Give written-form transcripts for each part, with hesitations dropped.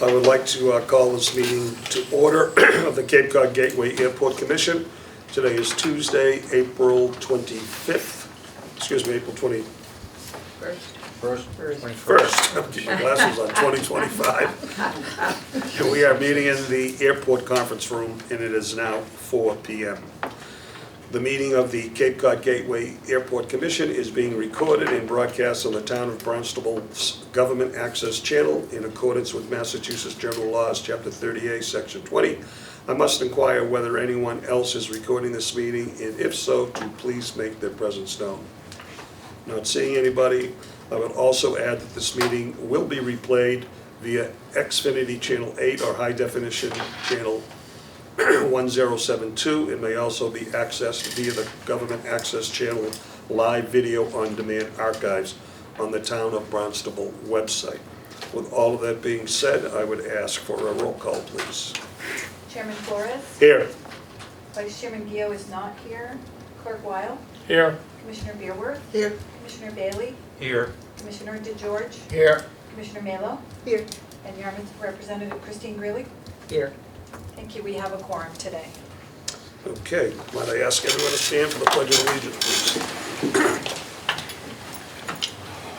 I would like to call this meeting to order of the Cape Cod Gateway Airport Commission. Today is Tuesday, April 25th, excuse me, April 21st. I'm keeping my glasses on, 2025. And we are meeting in the airport conference room, and it is now 4 p.m. The meeting of the Cape Cod Gateway Airport Commission is being recorded and broadcast on the Town of Barnstable's Government Access Channel in accordance with Massachusetts General Laws, Chapter 38, Section 20. I must inquire whether anyone else is recording this meeting, and if so, to please make their presence known. Not seeing anybody, I would also add that this meeting will be replayed via Xfinity Channel 8 or High Definition Channel 1072. It may also be accessed via the Government Access Channel live video on demand archives on the Town of Barnstable website. With all of that being said, I would ask for a roll call, please. Chairman Flores? Here. Vice Chairman Gio is not here. Clerk Weil? Here. Commissioner Beerworth? Here. Commissioner Bailey? Here. Commissioner DeGeorge? Here. Commissioner Melo? Here. And Yarmouth Representative Christine Greeley? Here. Thank you. We have a quorum today. Okay, might I ask everyone to stand for the Pledge of Allegiance, please?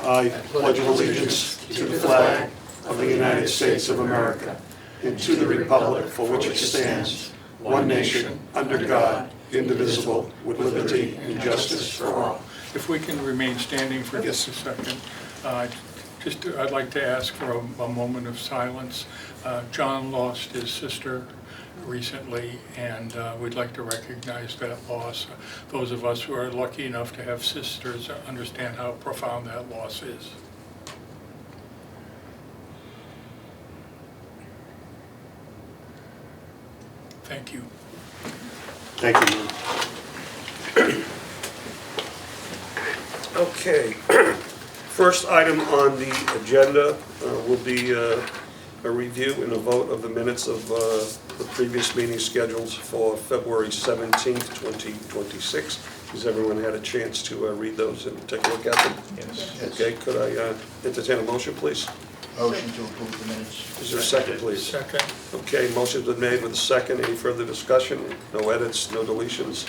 I pledge allegiance to the flag of the United States of America and to the republic for which it stands, one nation, under God, indivisible, with liberty and justice for all. If we can remain standing for just a second, I'd like to ask for a moment of silence. John lost his sister recently, and we'd like to recognize that loss. Those of us who are lucky enough to have sisters understand how profound that loss is. Thank you. Thank you. Okay, first item on the agenda will be a review and a vote of the minutes of the previous meeting schedules for February 17th, 2026. Has everyone had a chance to read those and take a look at them? Yes. Okay, could I entertain a motion, please? Motion to approve the minutes. Is there a second, please? Second. Okay, motion's been made with a second. Any further discussion? No edits, no deletions?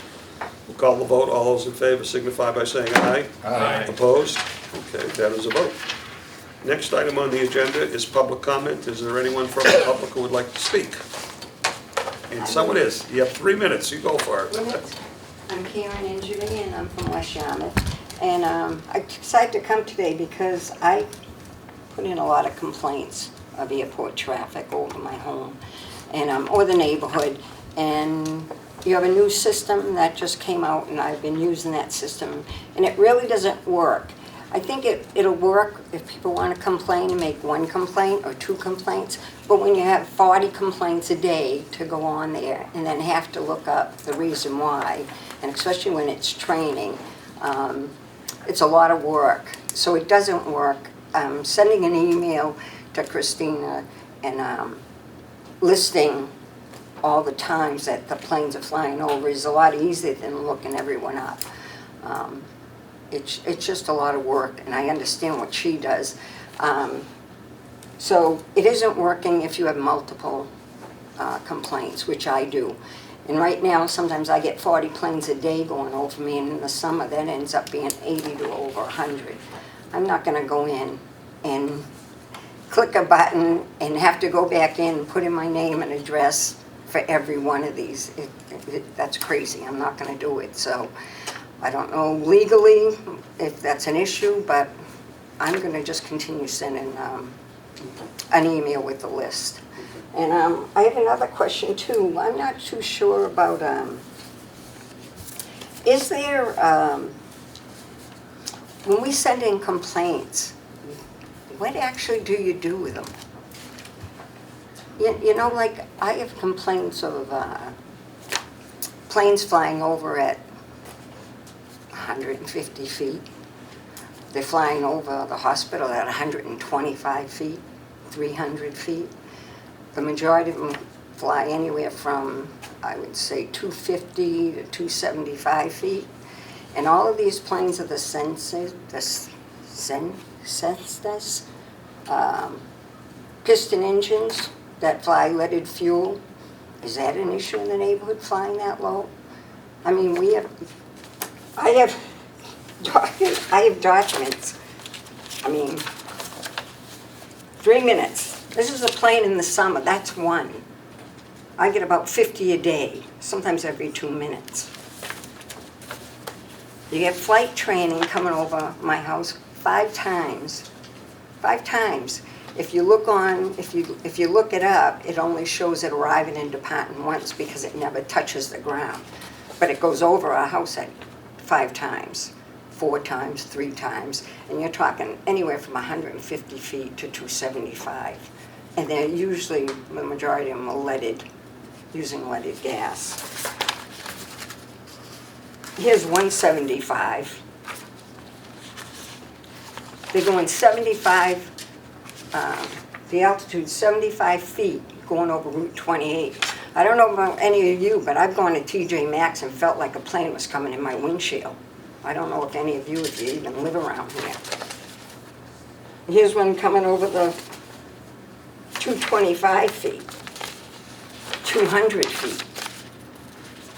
We'll call the vote. All those in favor signify by saying aye. Aye. Opposed? Okay, that is a vote. Next item on the agenda is public comment. Is there anyone from the public who would like to speak? And someone is. You have 3 minutes. You go for it. I'm Karen Injury, and I'm from West Yarmouth. And I decided to come today because I put in a lot of complaints of airport traffic over my home and or the neighborhood. And you have a new system that just came out, and I've been using that system, and it really doesn't work. I think it'll work if people want to complain and make one complaint or 2 complaints, but when you have 40 complaints a day to go on there and then have to look up the reason why, and especially when it's training, it's a lot of work. So it doesn't work. Sending an email to Christina and listing all the times that the planes are flying over is a lot easier than looking everyone up. It's just a lot of work, and I understand what she does. So it isn't working if you have multiple complaints, which I do. And right now, sometimes I get 40 planes a day going over me, and in the summer that ends up being 80 to over 100. I'm not going to go in and click a button and have to go back in and put in my name and address for every one of these. That's crazy. I'm not going to do it. So I don't know legally if that's an issue, but I'm going to just continue sending an email with the list. And I have another question too. I'm not too sure about, is there, when we send in complaints, what actually do you do with them? You know, like I have complaints of planes flying over at 150 feet. They're flying over the hospital at 125 feet, 300 feet. The majority of them fly anywhere from, I would say, 250 to 275 feet. And all of these planes are the Cestus, piston engines that fly leaded fuel. Is that an issue in the neighborhood, flying that low? I mean, I have documents. I mean, 3 minutes. This is a plane in the summer, that's one. I get about 50 a day, sometimes every 2 minutes. You get flight training coming over my house 5 times. 5 times. If you look it up, it only shows it arriving and departing once because it never touches the ground. But it goes over our house at 5 times, 4 times, 3 times, and you're talking anywhere from 150 feet to 275. And they're usually, the majority of them are leaded, using leaded gas. Here's 175. They're going 75, the altitude 75 feet going over Route 28. I don't know about any of you, but I've gone to TJ Maxx and felt like a plane was coming in my windshield. I don't know if any of you, if you even live around here. Here's one coming over the 225 feet, 200 feet,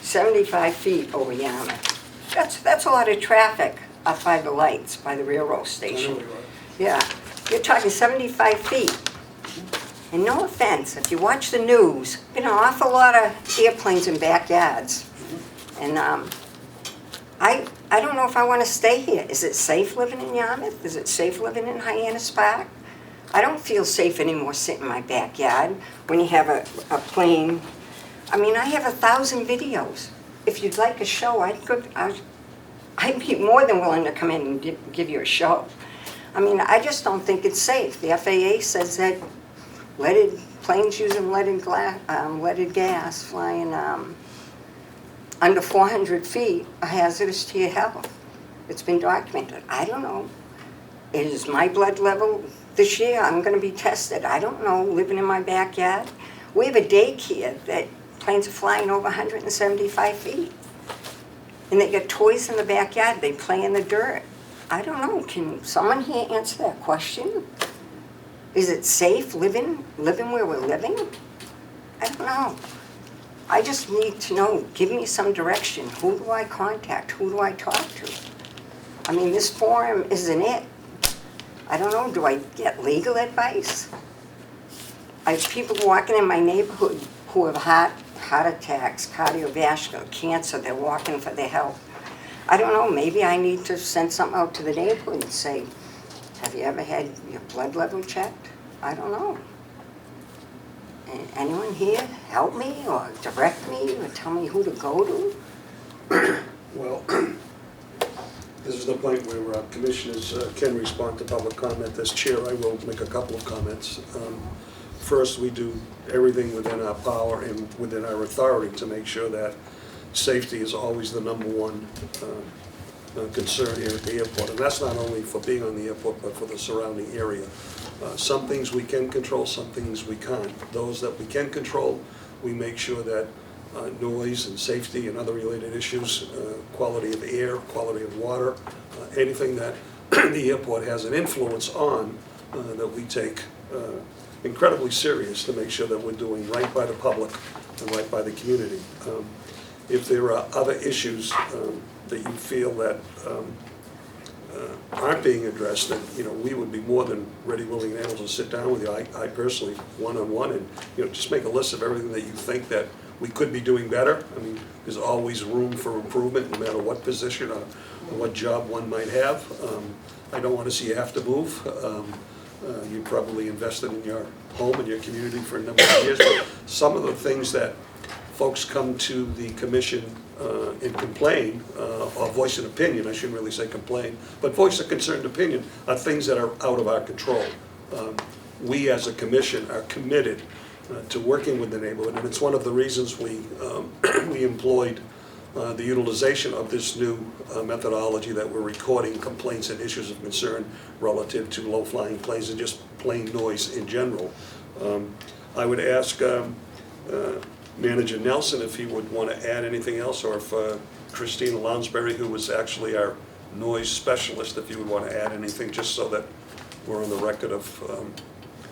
75 feet over Yarmouth. That's a lot of traffic up by the lights, by the railroad station. Yeah, you're talking 75 feet. And no offense, if you watch the news, been an awful lot of airplanes in backyards. And I don't know if I want to stay here. Is it safe living in Yarmouth? Is it safe living in Hyannis Park? I don't feel safe anymore sitting in my backyard when you have a plane. I mean, I have 1,000 videos. If you'd like a show, I'd be more than willing to come in and give you a show. I mean, I just don't think it's safe. The FAA says that planes using leaded gas flying under 400 feet are hazardous to your health. It's been documented. I don't know. Is my blood level this year? I'm going to be tested. I don't know. Living in my backyard, we have a daycare that planes are flying over 175 feet, and they get toys in the backyard. They play in the dirt. I don't know. Can someone here answer that question? Is it safe living where we're living? I don't know. I just need to know. Give me some direction. Who do I contact? Who do I talk to? I mean, this forum isn't it. I don't know. Do I get legal advice? I have people walking in my neighborhood who have heart attacks, cardiovascular, cancer. They're walking for their health. I don't know. Maybe I need to send something out to the neighborhood and say, have you ever had your blood level checked? I don't know. Anyone here help me or direct me or tell me who to go to? Well, this is the point where commissioners can respond to public comment. As chair, I will make a couple of comments. First, we do everything within our power and within our authority to make sure that safety is always the #1 concern here at the airport. And that's not only for being on the airport, but for the surrounding area. Some things we can control, some things we can't. Those that we can control, we make sure that noise and safety and other related issues, quality of air, quality of water, anything that the airport has an influence on, that we take incredibly serious to make sure that we're doing right by the public and right by the community. If there are other issues that you feel that aren't being addressed, then we would be more than ready, willing, and able to sit down with you. I personally, one-on-one, and just make a list of everything that you think that we could be doing better. I mean, there's always room for improvement, no matter what position or what job one might have. I don't want to see you have to move. You probably invested in your home and your community for a number of years. But some of the things that folks come to the commission and complain, or voice an opinion, I shouldn't really say complain, but voice a concerned opinion, are things that are out of our control. We as a commission are committed to working with the neighborhood, and it's one of the reasons we employed the utilization of this new methodology that we're recording complaints and issues of concern relative to low-flying planes and just plain noise in general. I would ask Manager Nelson if he would want to add anything else, or if Christina Lounsbury, who was actually our noise specialist, if you would want to add anything, just so that we're on the record of,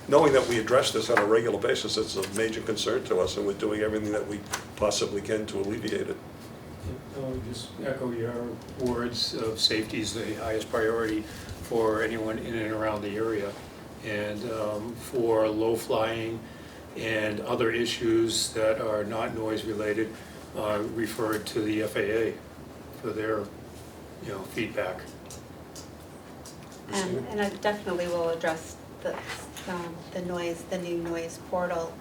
knowing that we address this on a regular basis. It's a major concern to us, and we're doing everything that we possibly can to alleviate it. I'll just echo your words of safety is the highest priority for anyone in and around the area. And for low flying and other issues that are not noise related, referred to the FAA for their, feedback. And I definitely will address the noise, the new noise portal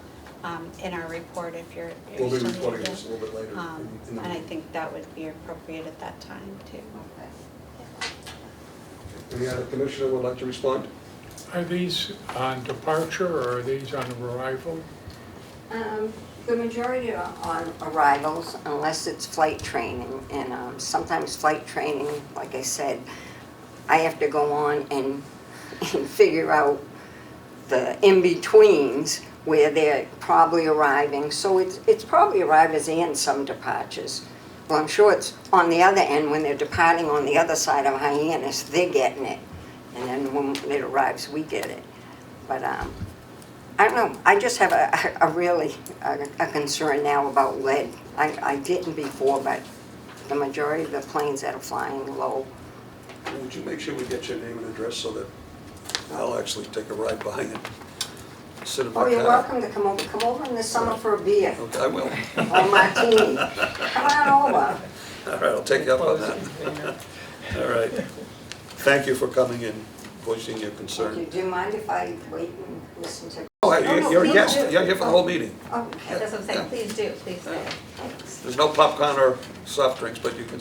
in our report if you're We'll be interested. reporting this a little bit later. in the And I meeting. think that would be appropriate at that time too. Any other commissioner would like to respond? Are these on departure or are these on arrival? The majority are on arrivals unless it's flight training, and sometimes flight training, like I said, I have to go on and figure out the in-betweens where they're probably arriving. So it's probably arrivals and some departures. Well, I'm sure it's on the other end when they're departing on the other side of Hyannis, they're getting it. And then when it arrives, we get it. But I don't know, I just have a really concern now about lead. I didn't before, but the majority of the planes that are flying low. Would you make sure we get your name and address so that I'll actually take a ride by and sit in my Oh, car? you're welcome to come over. Come over in the summer for a beer Okay, I will. or martini. Come on over. All right, I'll take you up on that. All right. Thank you for coming in, voicing your concern. Do you mind if I wait and listen to? Oh, no, you're a please guest. do. You're here for the whole meeting. Oh, okay. That's what I'm saying, please do, please do. Thanks. There's no popcorn or soft drinks, but you can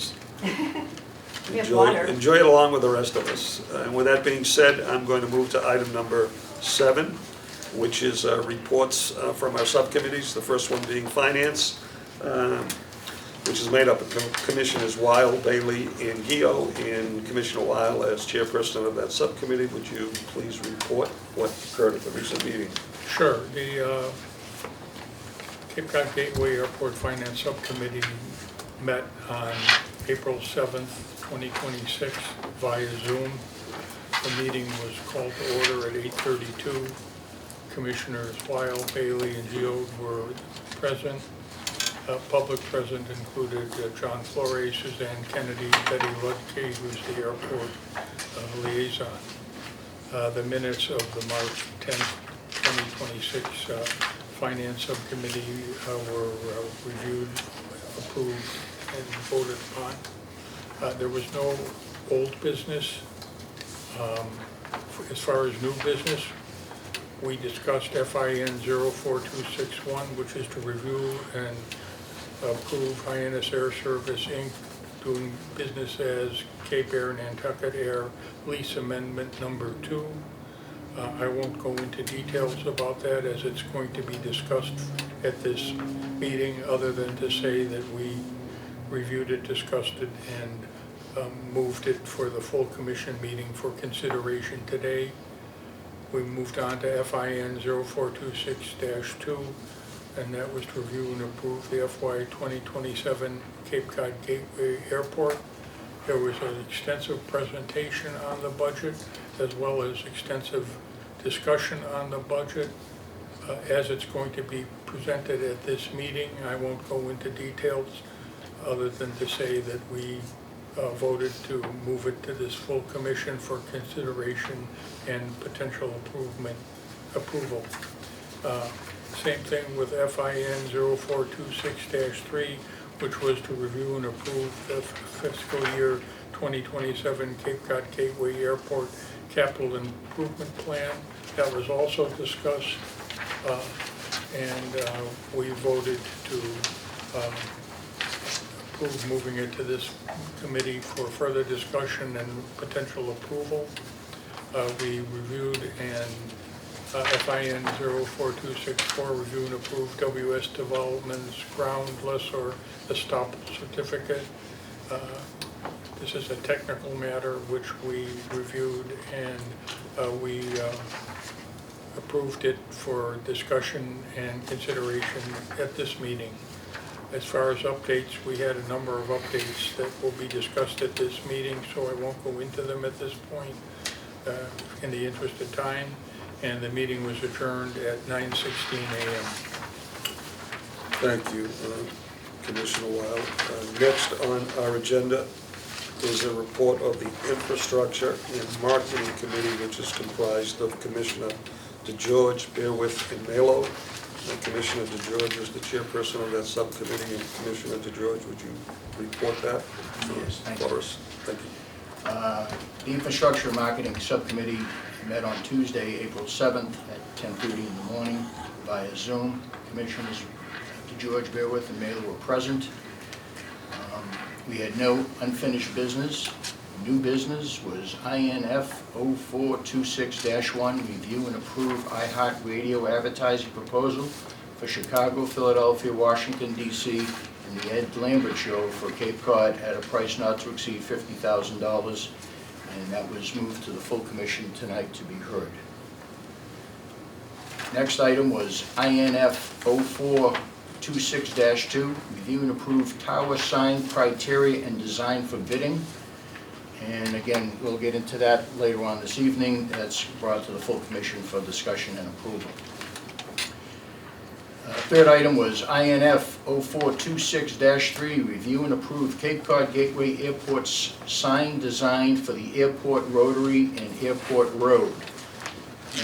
We have water. enjoy it along with the rest of us. And with that being said, I'm going to move to item number 7, which is reports from our subcommittees. The first one being Finance, which is made up of Commissioners Weil, Bailey, and Gio. And Commissioner Weil, as chairperson of that subcommittee, would you please report what occurred at the recent meeting? Sure. The Cape Cod Gateway Airport Finance Subcommittee met on April 7th, 2026 via Zoom. The meeting was called to order at 8:32. Commissioners Weil, Bailey, and Gio were present. Public present included John Flores, Suzanne Kennedy, Betty Ludke, who's the airport liaison. The minutes of the March 10th, 2026 Finance Subcommittee were reviewed, approved, and voted upon. There was no old business. As far as new business, we discussed FIN 04261, which is to review and approve Hyannis Air Service, Inc., doing business as Cape Air Nantucket Air lease amendment number 2. I won't go into details about that as it's going to be discussed at this meeting, other than to say that we reviewed it, discussed it, and moved it for the full commission meeting for consideration today. We moved on to FIN 0426-2, and that was to review and approve the FY 2027 Cape Cod Gateway Airport. There was an extensive presentation on the budget, as well as extensive discussion on the budget. As it's going to be presented at this meeting, I won't go into details other than to say that we voted to move it to this full commission for consideration and potential approval. Same thing with FIN 0426-3, which was to review and approve the fiscal year 2027 Cape Cod Gateway Airport Capital Improvement Plan. That was also discussed, and we voted to approve moving it to this committee for further discussion and potential approval. We reviewed and FIN 04264, review and approve WS Development's ground lessor estoppel certificate. This is a technical matter which we reviewed, and we approved it for discussion and consideration at this meeting. As far as updates, we had a number of updates that will be discussed at this meeting, so I won't go into them at this point in the interest of time. And the meeting was adjourned at 9:16 a.m. Thank you, Commissioner Wild. Next on our agenda is a report of the Infrastructure and Marketing Committee, which is comprised of Commissioner DeGeorge, Bearwith, and Melo. Commissioner DeGeorge is the chairperson of that subcommittee, and Commissioner DeGeorge, would you report that Yes, thank you. for us? Thank you. The Infrastructure and Marketing Subcommittee met on Tuesday, April 7th at 10:30 in the morning via Zoom. Commissioners DeGeorge, Bearwith, and Mailer were present. We had no unfinished business. New business was INF 0426-1, review and approve iHeart Radio advertising proposal for Chicago, Philadelphia, Washington, D.C., and the Ed Lambert Show for Cape Cod at a price not to exceed $50,000, and that was moved to the full commission tonight to be heard. Next item was INF 0426-2, review and approve tower sign criteria and design for bidding. And again, we'll get into that later on this evening. That's brought to the full commission for discussion and approval. Third item was INF 0426-3, review and approve Cape Cod Gateway Airport's sign design for the airport rotary and airport road.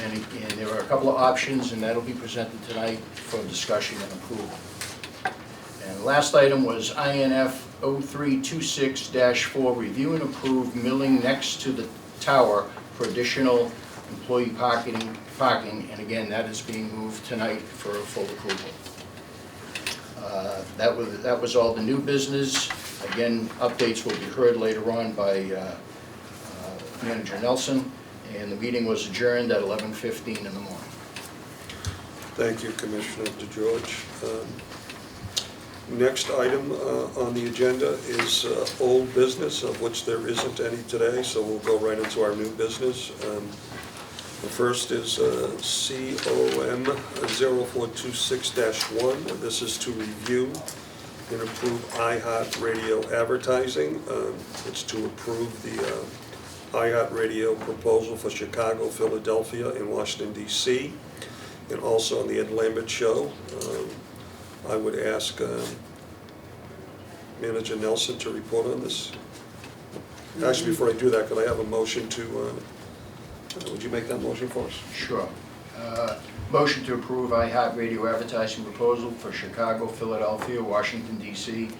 And there are a couple of options, and that'll be presented tonight for discussion and approval. And the last item was INF 0326-4, review and approve milling next to the tower for additional employee parking, and again, that is being moved tonight for full approval. That was all the new business. Again, updates will be heard later on by Manager Nelson, and the meeting was adjourned at 11:15 in the morning. Thank you, Commissioner DeGeorge. Next item on the agenda is old business, of which there isn't any today, so we'll go right into our new business. The first is COM 0426-1. This is to review and approve iHeart Radio advertising. It's to approve the iHeart Radio proposal for Chicago, Philadelphia, and Washington, D.C., and also on the Ed Lambert Show. I would ask Manager Nelson to report on this. Actually, before I do that, could I have a motion to, would you make that motion for us? Sure. Motion to approve iHeart Radio advertising proposal for Chicago, Philadelphia, Washington, D.C.,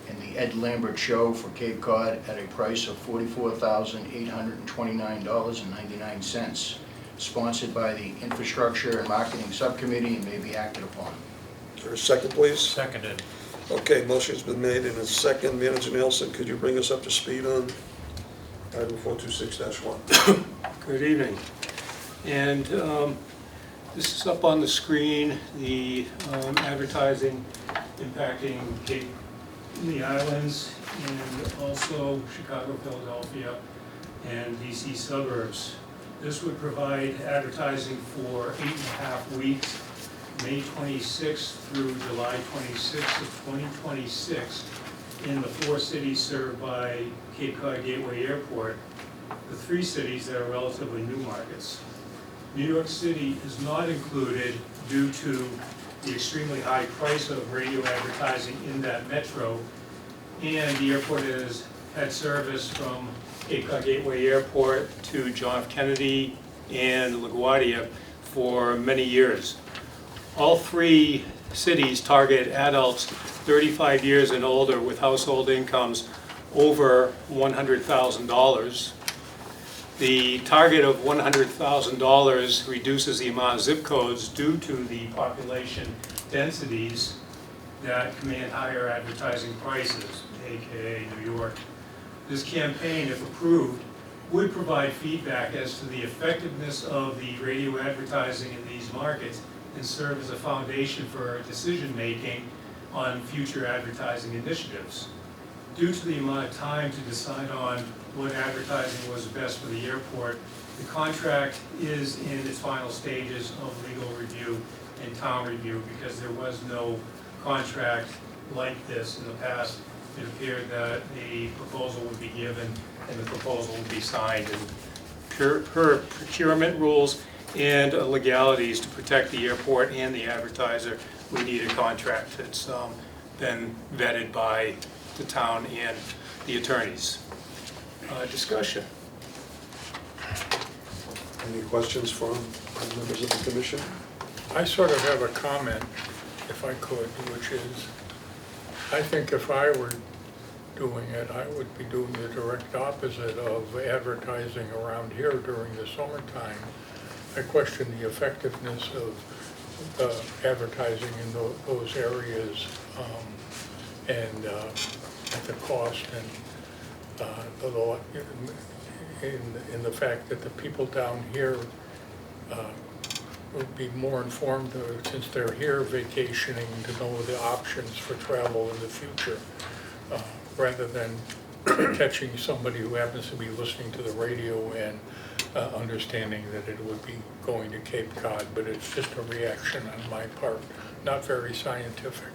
and the Ed Lambert Show for Cape Cod at a price of $44,829.99, sponsored by the Infrastructure and Marketing Subcommittee and may be acted upon. Is there a second, please? Seconded. Okay, motion's been made in a second. Manager Nelson, could you bring us up to speed on item 426-1? Good evening. And this is up on the screen, the advertising impacting the islands and also Chicago, Philadelphia, and DC suburbs. This would provide advertising for 8.5 weeks, May 26th through July 26th of 2026 in the 4 cities served by Cape Cod Gateway Airport, the 3 cities that are relatively new markets. New York City is not included due to the extremely high price of radio advertising in that metro, and the airport has had service from Cape Cod Gateway Airport to John F. Kennedy and LaGuardia for many years. All 3 cities target adults 35 years and older with household incomes over $100,000. The target of $100,000 reduces the amount of zip codes due to the population densities that command higher advertising prices, aka New York. This campaign, if approved, would provide feedback as to the effectiveness of the radio advertising in these markets and serve as a foundation for decision-making on future advertising initiatives. Due to the amount of time to decide on what advertising was best for the airport, the contract is in its final stages of legal review and town review because there was no contract like this in the past. It appeared that a proposal would be given and the proposal would be signed. And per procurement rules and legalities to protect the airport and the advertiser, we need a contract that's been vetted by the town and the attorneys. Discussion. Any questions from members of the commission? I sort of have a comment, if I could, which is, I think if I were doing it, I would be doing the direct opposite of advertising around here during the summertime. I question the effectiveness of advertising in those areas and the cost and in the fact that the people down here would be more informed since they're here vacationing to know the options for travel in the future rather than catching somebody who happens to be listening to the radio and understanding that it would be going to Cape Cod, but it's just a reaction on my part, not very scientific.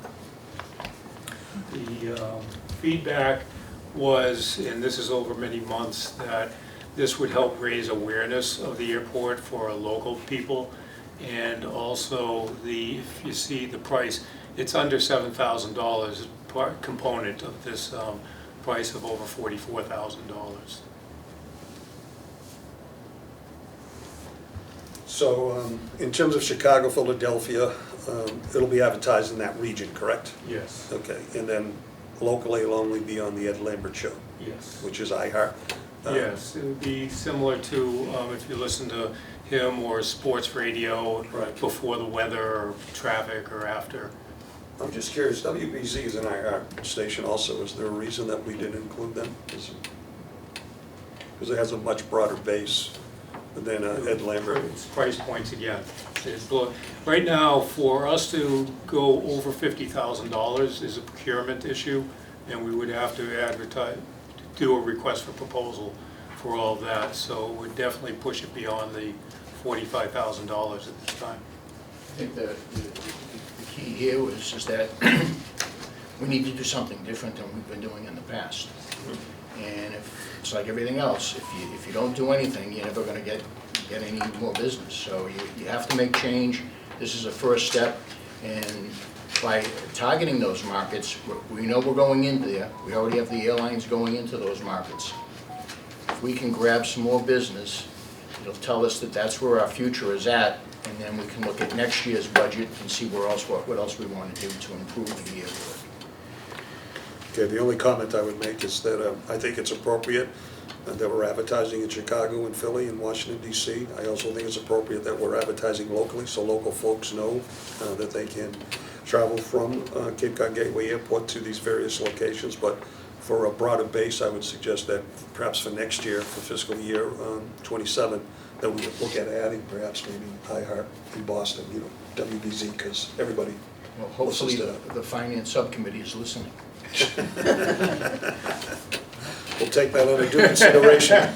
The feedback was, and this is over many months, that this would help raise awareness of the airport for local people. And also, if you see the price, it's under $7,000 component of this price of over $44,000. So in terms of Chicago, Philadelphia, it'll be advertised in that region, correct? Yes. Okay, and then locally it'll only be on the Ed Lambert Show, Yes. which is iHeart. Yes, it would be similar to if you listen to him or sports radio Right. before the weather or traffic or after. I'm just curious, WBZ is an iHeart station also. Is there a reason that we didn't include them? Because it has a much broader base than Ed Lambert. It's price points again. Right now, for us to go over $50,000 is a procurement issue, and we would have to advertise, do a request for proposal for all of that. So it would definitely push it beyond the $45,000 at this time. I think the key here is that we need to do something different than we've been doing in the past. And it's like everything else, if you don't do anything, you're never going to get any more business. So you have to make change. This is a first step, and by targeting those markets, we know we're going in there. We already have the airlines going into those markets. If we can grab some more business, it'll tell us that that's where our future is at, and then we can look at next year's budget and see what else we want to do to improve the airport. Okay, the only comment I would make is that I think it's appropriate that we're advertising in Chicago and Philly and Washington DC. I also think it's appropriate that we're advertising locally so local folks know that they can travel from Cape Cod Gateway Airport to these various locations. But for a broader base, I would suggest that perhaps for next year, for fiscal year 27, that we would look at adding perhaps maybe iHeart in Boston, WBZ, because everybody Well, hopefully listens to that. the finance subcommittee is listening. We'll take that under due consideration.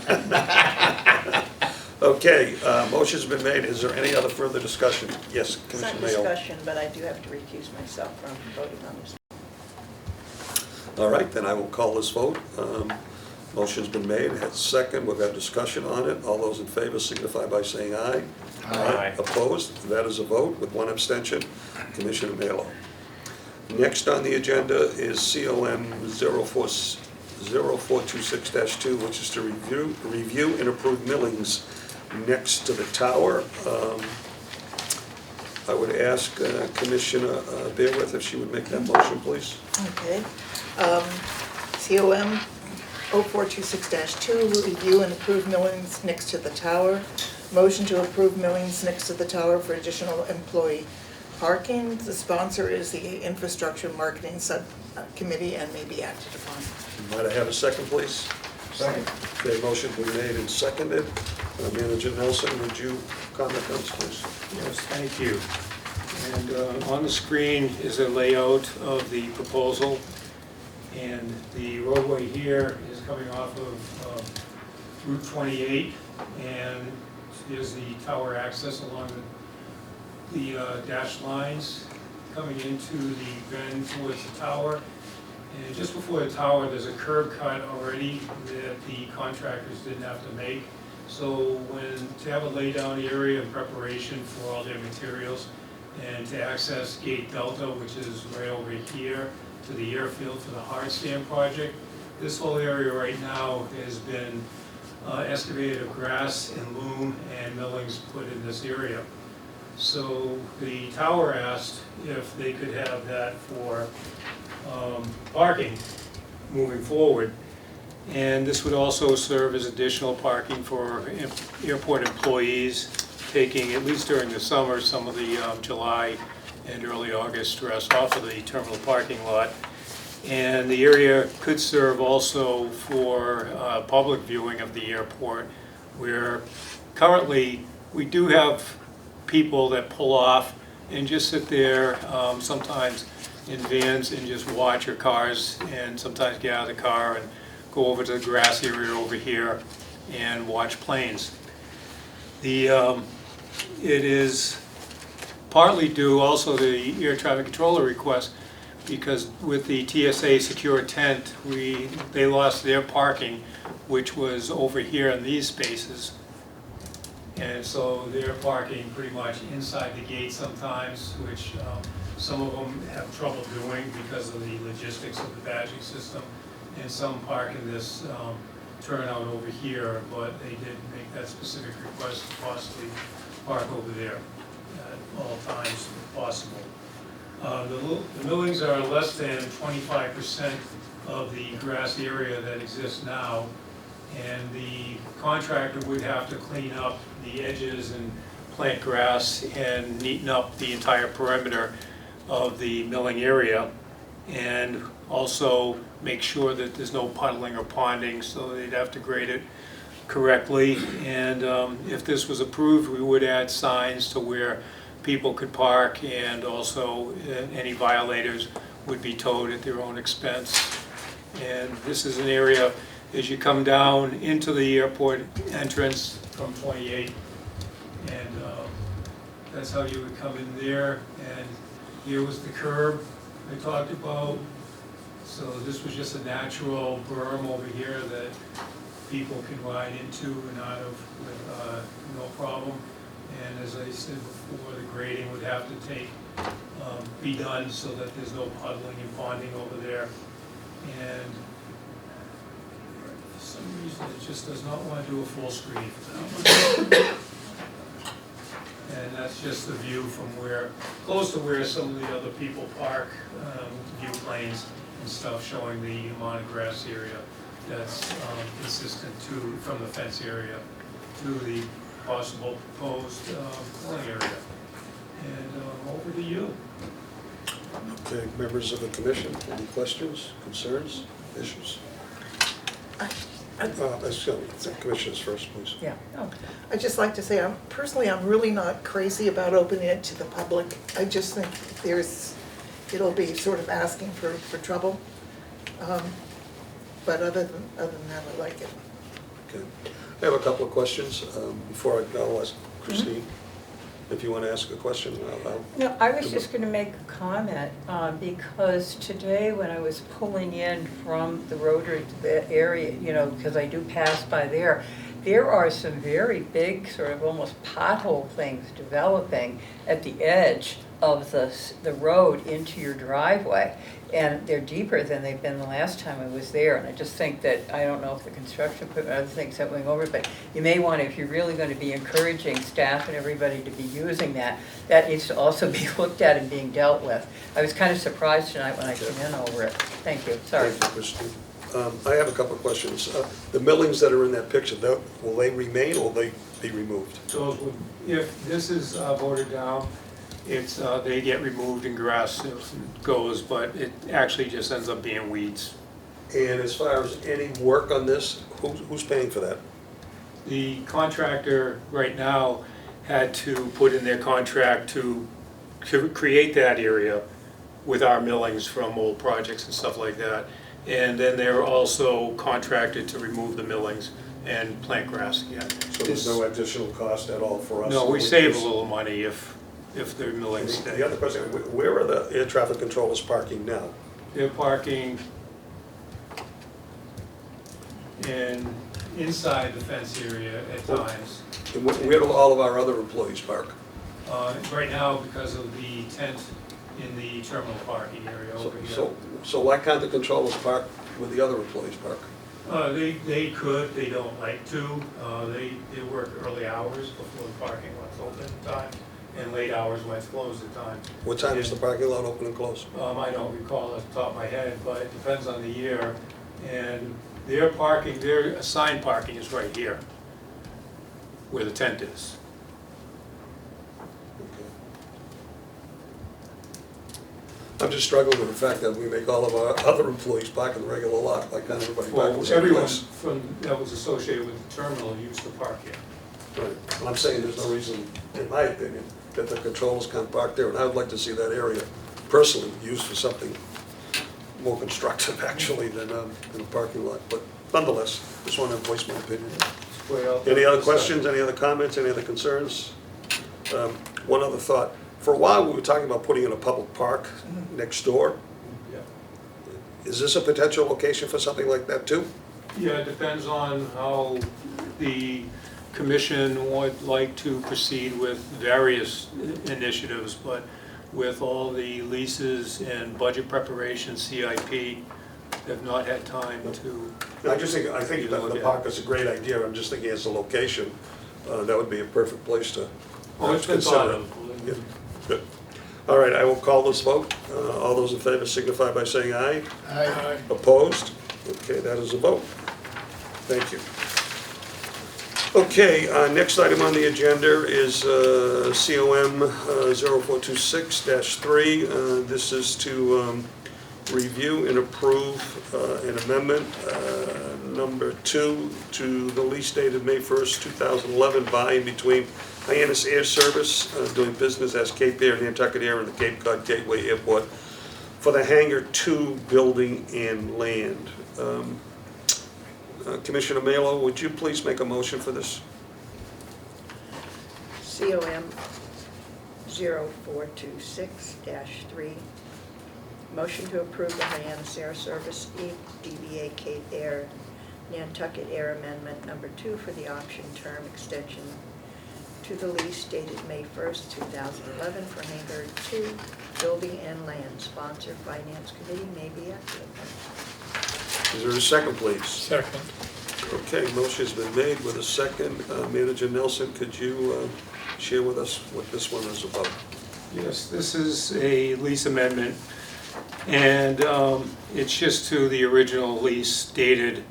Okay, motion's been made. Is there any other further discussion? Yes, It's not Commissioner Mayo. discussion, but I do have to recuse myself from voting on this. All right, then I will call this vote. Motion's been made, has a second, we've had discussion on it. All those in favor signify by saying aye. Aye. Opposed? That is a vote with one abstention. Commissioner Melo. Next on the agenda is COM 0426-2, which is to review and approve millings next to the tower. I would ask Commissioner Bearwith if she would make that motion, please. Okay. COM 0426-2, review and approve millings next to the tower. Motion to approve millings next to the tower for additional employee parking. The sponsor is the Infrastructure Marketing Subcommittee and may be acted upon. Might I have a second, please? Second. Okay, motion been made and seconded. Manager Nelson, would you comment on this, please? Yes, thank you. And on the screen is a layout of the proposal. And the roadway here is coming off of Route 28, and here's the tower access along the dashed lines coming into the bend towards the tower. And just before the tower, there's a curb cut already that the contractors didn't have to make. So to have a laydown area in preparation for all their materials and to access Gate Delta, which is right over here to the airfield for the hard stand project, this whole area right now has been excavated of grass and loam and millings put in this area. So the tower asked if they could have that for parking moving forward. And this would also serve as additional parking for airport employees, taking, at least during the summer, some of the July and early August stress off of the terminal parking lot. And the area could serve also for public viewing of the airport, where currently we do have people that pull off and just sit there, sometimes in vans, and just watch your cars, and sometimes get out of the car and go over to the grass area over here and watch planes. It is partly due also to the air traffic controller request, because with the TSA secure tent, they lost their parking, which was over here in these spaces. And so they're parking pretty much inside the gate sometimes, which some of them have trouble doing because of the logistics of the badging system. And some park in this turnout over here, but they did make that specific request to possibly park over there at all times if possible. The millings are less than 25% of the grass area that exists now, and the contractor would have to clean up the edges and plant grass and neaten up the entire perimeter of the milling area, and also make sure that there's no puddling or ponding, so they'd have to grade it correctly. And if this was approved, we would add signs to where people could park, and also any violators would be towed at their own expense. And this is an area, as you come down into the airport entrance from 28, and that's how you would come in there. And here was the curb I talked about. So this was just a natural berm over here that people can ride into and out of with no problem. And as I said before, the grading would have to be done so that there's no puddling and ponding over there. And for some reason, it just does not want to do a full screen for that one. And that's just the view from close to where some of the other people park, view planes and stuff, showing the amount of grass area that's consistent from the fence area to the possible proposed pulling area. And over to you. Okay, members of the commission, any questions, concerns, issues? Commissioners first, please. Yeah, I'd just like to say, I'm really not crazy about opening it to the public. I just think it'll be sort of asking for trouble. But other than that, I like it. Okay. I have a couple of questions. Before I go, I'll ask Christine, if you want to ask a question. No, I was just going to make a comment, because today when I was pulling in from the rotary to the area, because I do pass by there are some very big, sort of almost pothole things developing at the edge of the road into your driveway. And they're deeper than they've been the last time I was there. And I just think that, I don't know if the construction equipment, other things that went over, but you may want to, if you're really going to be encouraging staff and everybody to be using that needs to also be looked at and being dealt with. I was kind of surprised tonight when I came in over it. Thank you, sorry. Thank you, Christine. I have a couple of questions. The millings that are in that picture, will they remain or will they be removed? So if this is voted down, they get removed and grass goes, but it actually just ends up being weeds. And as far as any work on this, who's paying for that? The contractor right now had to put in their contract to create that area with our millings from old projects and stuff like that. And then they're also contracted to remove the millings and plant grass again. So there's no additional cost at all for us? No, we save a little money if if the millings stay. The other question, where are the air traffic controllers parking now? They're parking inside the fence area at times. And where do all of our other employees park? Right now, because of the tent in the terminal parking area over here. So why can't the controllers park where the other employees park? They could, they don't like to. They work early hours before the parking lot's open at time, and late hours when it's closed at time. What time is the parking lot open and close? I don't recall off the top of my head, but it depends on the year. And their parking, their assigned parking is right here, where the tent is. I'm just struggling with the fact that we make all of our other employees park in the regular lot. Why can't everybody park? Well, in the everyone place? from, that was associated with the terminal used to park here. Right. I'm saying there's no reason, in my opinion, that the controllers can't park there, and I would like to see that area personally used for something more constructive, actually, than a parking lot. But nonetheless, just want to voice my opinion. Well, Any other questions, any other comments, any other concerns? One other thought. For a while, we were talking about putting in a public park next door. Yeah. Is this a potential location for something like that too? Yeah, it depends on how the commission would like to proceed with various initiatives, but with all the leases and budget preparation, CIP, have not had time to. I think that the park is a great idea. I'm just thinking as a location, that would be a perfect place to It's been thought consider. of. Yeah, good. All right, I will call this vote. All those in favor signify by saying aye. Aye. Opposed? Okay, that is a vote. Thank you. Okay, next item on the agenda is COM 0426-3. This is to review and approve an amendment, number 2, to the lease dated May 1st, 2011, by and between Hyannis Air Service, doing business as Cape Air, Nantucket Air, and the Cape Cod Gateway Airport, for the Hangar 2 building and land. Commissioner Melo, would you please make a motion for this? COM 0426-3. Motion to approve the Hyannis Air Service DBA Cape Air Nantucket Air Amendment Number 2 for the option term extension to the lease dated May 1st, 2011 for Hangar 2 building and land. Sponsor Finance Committee may be active. Is there a second, please? Second. Okay, motion's been made with a second. Manager Nelson, could you share with us what this one is about? Yes, this is a lease amendment, and it's just to the original lease dated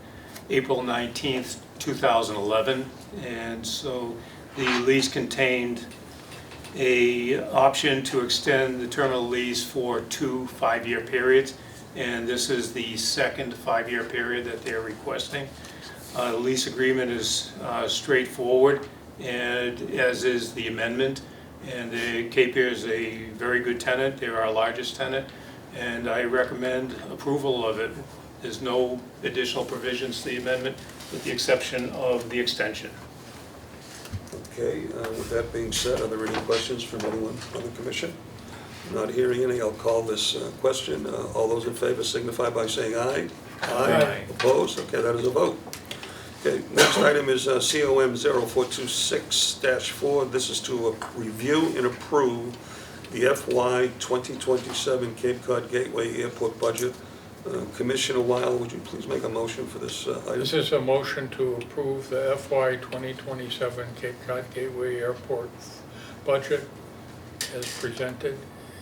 April 19th, 2011. And so the lease contained an option to extend the terminal lease for 2 5-year periods, and this is the second 5-year period that they're requesting. The lease agreement is straightforward, and as is the amendment. And the Cape Air is a very good tenant. They're our largest tenant, and I recommend approval of it. There's no additional provisions to the amendment with the exception of the extension. Okay, with that being said, are there any questions from anyone on the commission? Not hearing any, I'll call this question. All those in favor signify by saying aye. Aye. Opposed? Okay, that is a vote. Okay, next item is COM 0426-4. This is to review and approve the FY 2027 Cape Cod Gateway Airport budget. Commissioner Weil, would you please make a motion for this item? This is a motion to approve the FY 2027 Cape Cod Gateway Airport budget as presented.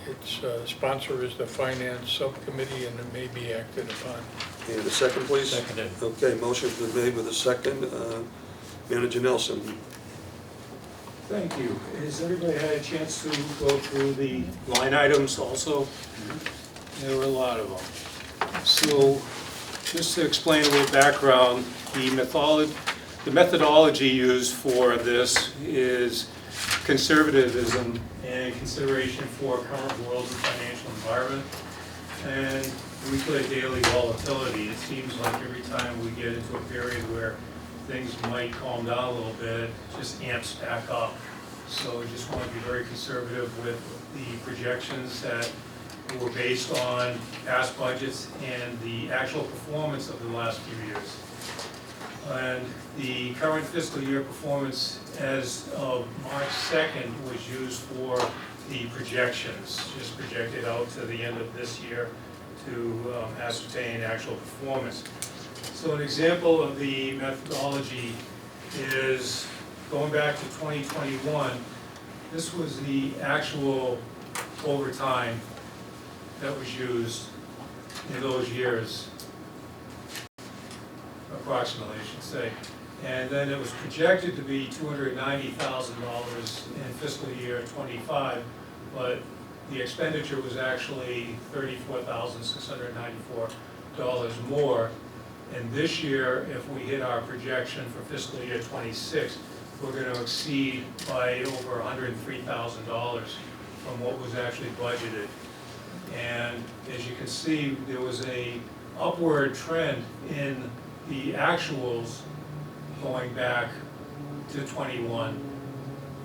Its sponsor is the Finance Subcommittee, and it may be acted upon. And a second, please? Seconded. Okay, motion's been made with a second. Manager Nelson. Thank you. Has everybody had a chance to go through the line items also? There were a lot of them. So just to explain a little background, the methodology used for this is conservatism and consideration for current world and financial environment and weekly and daily volatility. It seems like every time we get into a period where things might calm down a little bit, it just amps back up. So we just want to be very conservative with the projections that were based on past budgets and the actual performance of the last few years. And the current fiscal year performance as of March 2nd was used for the projections, just projected out to the end of this year to ascertain actual performance. So an example of the methodology is going back to 2021. This was the actual overtime that was used in those years, approximately, I should say. And then it was projected to be $290,000 in fiscal year '25, but the expenditure was actually $34,694 more. And this year, if we hit our projection for fiscal year '26, we're going to exceed by over $103,000 from what was actually budgeted. And as you can see, there was a upward trend in the actuals going back to '21.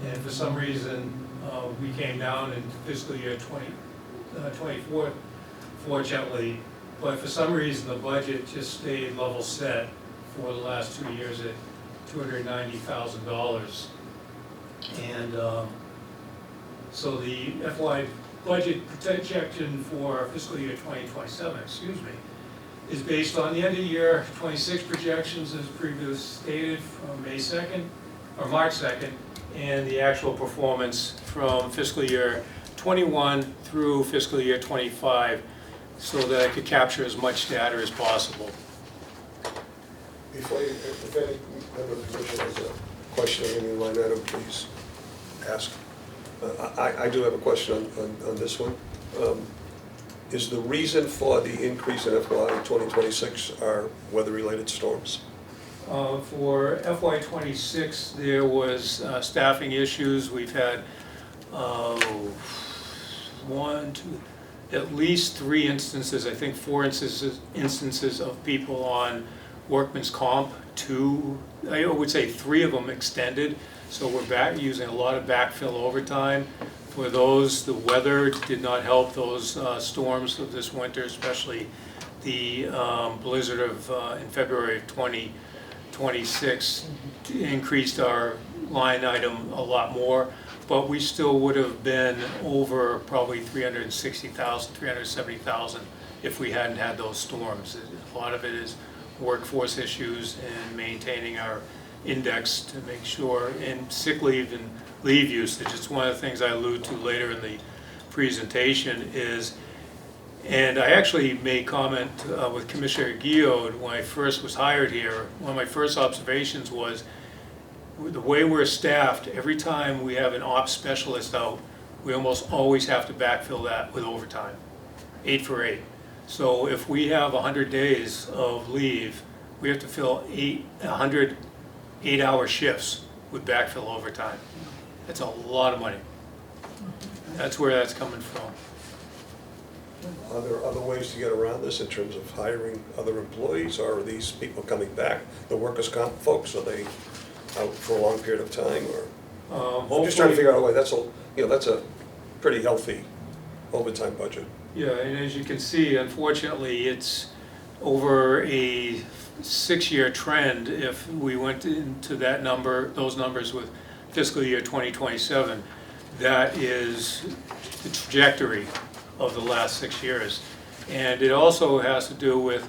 And for some reason, we came down in fiscal year 24, fortunately. But for some reason, the budget just stayed level set for the last 2 years at $290,000. And so the FY budget projection for fiscal year 2027, is based on the end of year '26 projections as previously stated from May 2nd, or March 2nd, and the actual performance from fiscal year '21 through fiscal year '25, so that I could capture as much data as possible. Before you, if any member of the commission has a question on any line item, please ask. I do have a question on this one. Is the reason for the increase in FY 2026 are weather-related storms? For FY '26, there was staffing issues. We've had at least 3 instances, I think 4 instances of people on workman's comp. 2, I would say 3 of them extended. So we're back using a lot of backfill overtime. For those, the weather did not help those storms of this winter, especially the blizzard of in February of 2026 increased our line item a lot more, but we still would have been over probably 360,000, 370,000 if we hadn't had those storms. A lot of it is workforce issues and maintaining our index to make sure, and sick leave and leave usage. It's one of the things I allude to later in the presentation is, and I actually made comment with Commissioner Guillaume when I first was hired here. One of my first observations was the way we're staffed, every time we have an ops specialist out, we almost always have to backfill that with overtime, 8 for 8. So if we have 100 days of leave, we have to fill 100 8-hour shifts with backfill overtime. That's a lot of money. That's where that's coming from. Are there other ways to get around this in terms of hiring other employees, or are these people coming back? The workers' comp folks, are they out for a long period of time, or? I'm just trying to figure out a way. That's a pretty healthy overtime budget. Yeah, and as you can see, unfortunately, it's over a 6-year trend. If we went into that number, those numbers with fiscal year 2027, that is the trajectory of the last 6 years. And it also has to do with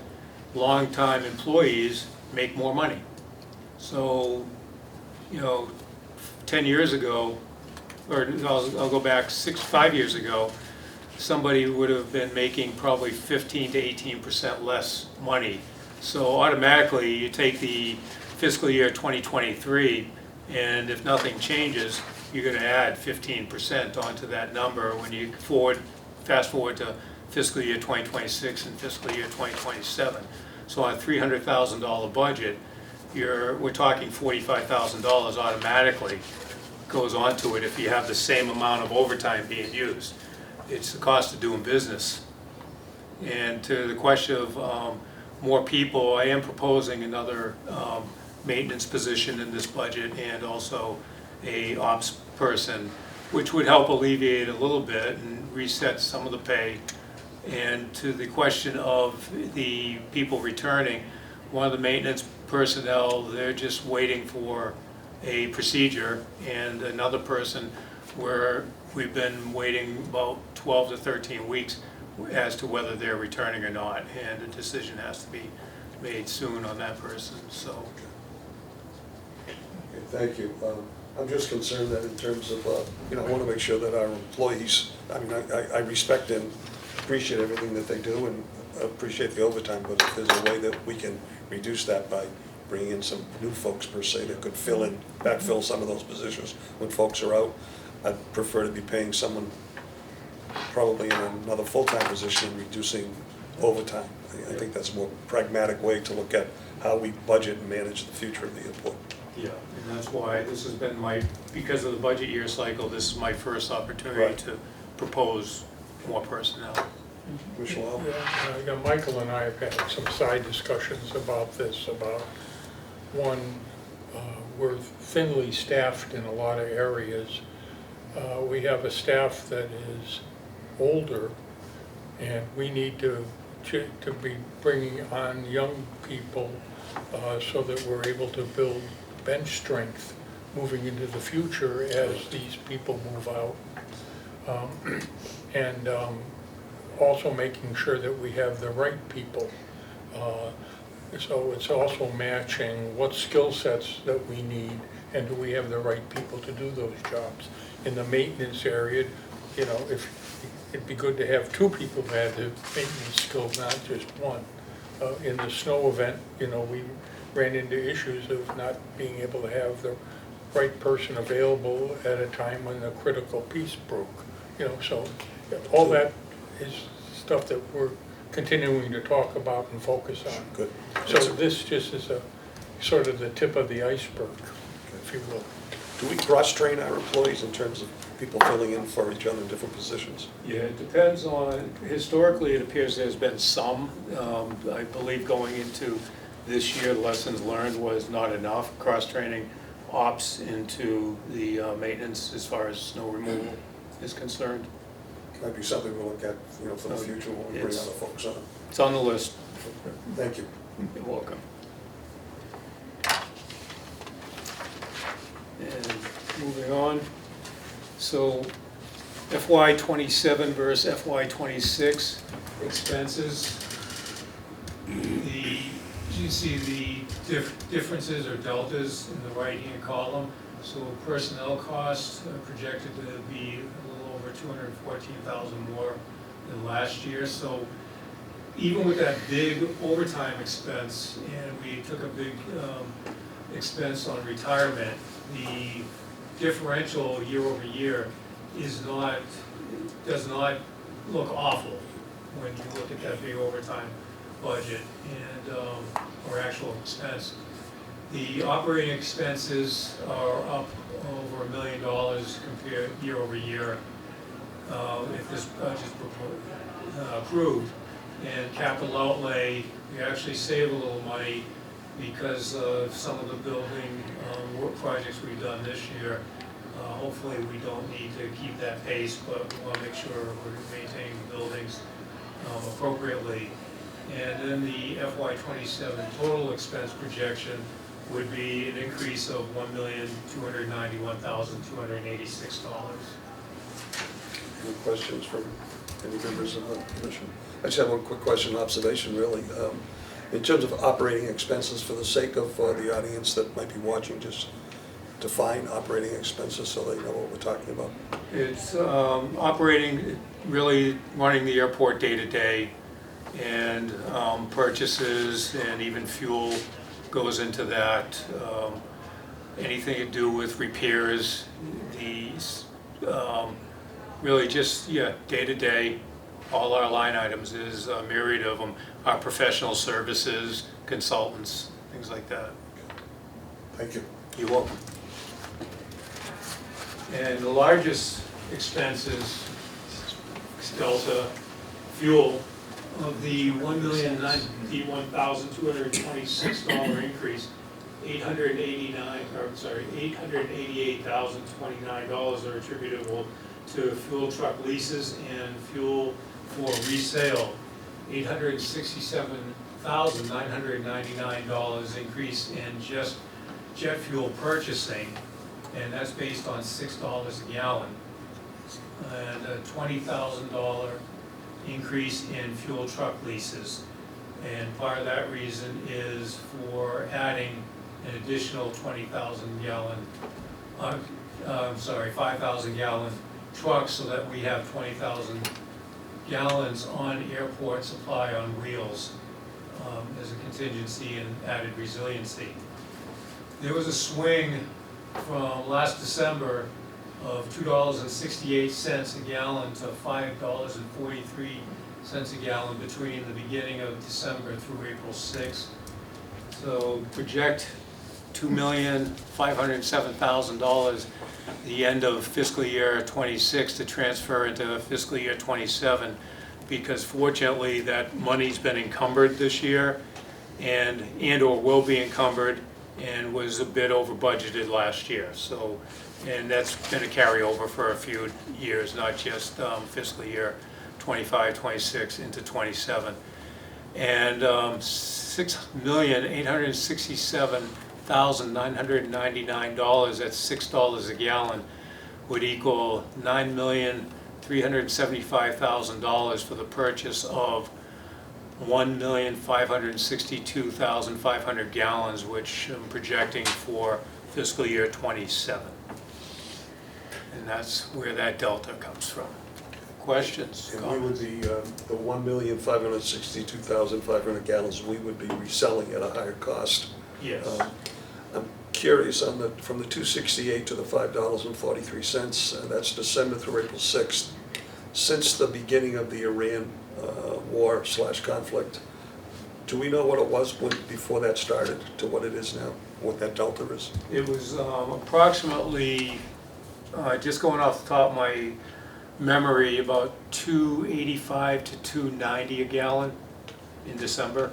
long-time employees make more money. So, 10 years ago, or I'll go back 5 years ago, somebody would have been making probably 15 to 18% less money. So automatically, you take the fiscal year 2023, and if nothing changes, you're going to add 15% onto that number when you fast forward to fiscal year 2026 and fiscal year 2027. So on a $300,000 budget, we're talking $45,000 automatically goes onto it if you have the same amount of overtime being used. It's the cost of doing business. And to the question of more people, I am proposing another maintenance position in this budget, and also a ops person, which would help alleviate a little bit and reset some of the pay. And to the question of the people returning, one of the maintenance personnel, they're just waiting for a procedure, and another person where we've been waiting about 12 to 13 weeks as to whether they're returning or not, and a decision has to be made soon on that person, so. Okay, thank you. I'm just concerned that in terms of, I want to make sure that our employees, I respect and appreciate everything that they do and appreciate the overtime, but if there's a way that we can reduce that by bringing in some new folks per se that could backfill some of those positions when folks are out, I'd prefer to be paying someone probably in another full-time position and reducing overtime. I think that's a more pragmatic way to look at how we budget and manage the future of the airport. Yeah, and that's why this has been because of the budget year cycle, this is my first opportunity Right. to propose more personnel. Michelle? Yeah, Michael and I have had some side discussions about this, about one, we're thinly staffed in a lot of areas. We have a staff that is older, and we need to be bringing on young people so that we're able to build bench strength moving into the future as these people move out. And also making sure that we have the right people. So it's also matching what skill sets that we need, and do we have the right people to do those jobs. In the maintenance area, it'd be good to have two people who had the maintenance skills, not just one. In the snow event, we ran into issues of not being able to have the right person available at a time when the critical piece broke. So all that is stuff that we're continuing to talk about and focus on. Good. So this just is a sort of the tip of the iceberg, if you will. Do we cross-train our employees in terms of people filling in for each other in different positions? Yeah, it depends on, historically, it appears there's been some. I believe going into this year, lessons learned was not enough, cross-training ops into the maintenance as far as snow removal is concerned. Might be something we'll look at, for the future when we bring It's- other folks on. It's on the list. Thank you. You're welcome. And moving on, so FY '27 versus FY '26 expenses. You see the differences or deltas in the right-hand column. So personnel costs are projected to be a little over 214,000 more than last year. So even with that big overtime expense, and we took a big expense on retirement, the differential year over year does not look awful when you look at that big overtime budget and or actual expense. The operating expenses are up over $1 million compared year over year if this budget's approved. And capital outlay, we actually save a little money because of some of the building work projects we've done this year. Hopefully we don't need to keep that pace, but we want to make sure we're maintaining the buildings appropriately. And then the FY '27 total expense projection would be an increase of $1,291,286. Any questions from any members of the commission? I just have one quick question, observation really. In terms of operating expenses, for the sake of the audience that might be watching, just define operating expenses so they know what we're talking about. It's operating, really running the airport day to day, and purchases and even fuel goes into that. Anything to do with repairs, these really just, day to day. All our line items is a myriad of them, our professional services, consultants, things like that. Thank you. You're welcome. And the largest expenses, Delta fuel, of the $1,091,226 increase, $888,029 are attributable to fuel truck leases and fuel for resale. $867,999 increase in just jet fuel purchasing, and that's based on $6 a gallon. And a $20,000 increase in fuel truck leases. And part of that reason is for adding an additional 5,000 gallon trucks so that we have 20,000 gallons on airport supply on wheels as a contingency and added resiliency. There was a swing from last December of $2.68 a gallon to $5.43 a gallon between the beginning of December through April 6th. So project $2,507,000 the end of fiscal year 26 to transfer into fiscal year 27, because fortunately that money's been encumbered this year and or will be encumbered and was a bit over budgeted last year. So, and that's going to carry over for a few years, not just fiscal year 25, 26 into 27. And $6,867,999, that's $6 a gallon, would equal $9,375,000 for the purchase of 1,562,500 gallons, which I'm projecting for fiscal year 27. And that's where that delta comes from. Questions? And we would be, the 1,562,500 gallons, we would be reselling at a higher cost. Yes. I'm curious, on from the 268 to the $5.43, that's December through April 6th. Since the beginning of the Iran war/conflict, do we know what it was before that started to what it is now, what that delta is? It was approximately, just going off the top of my memory, about $2.85 to $2.90 a gallon in December.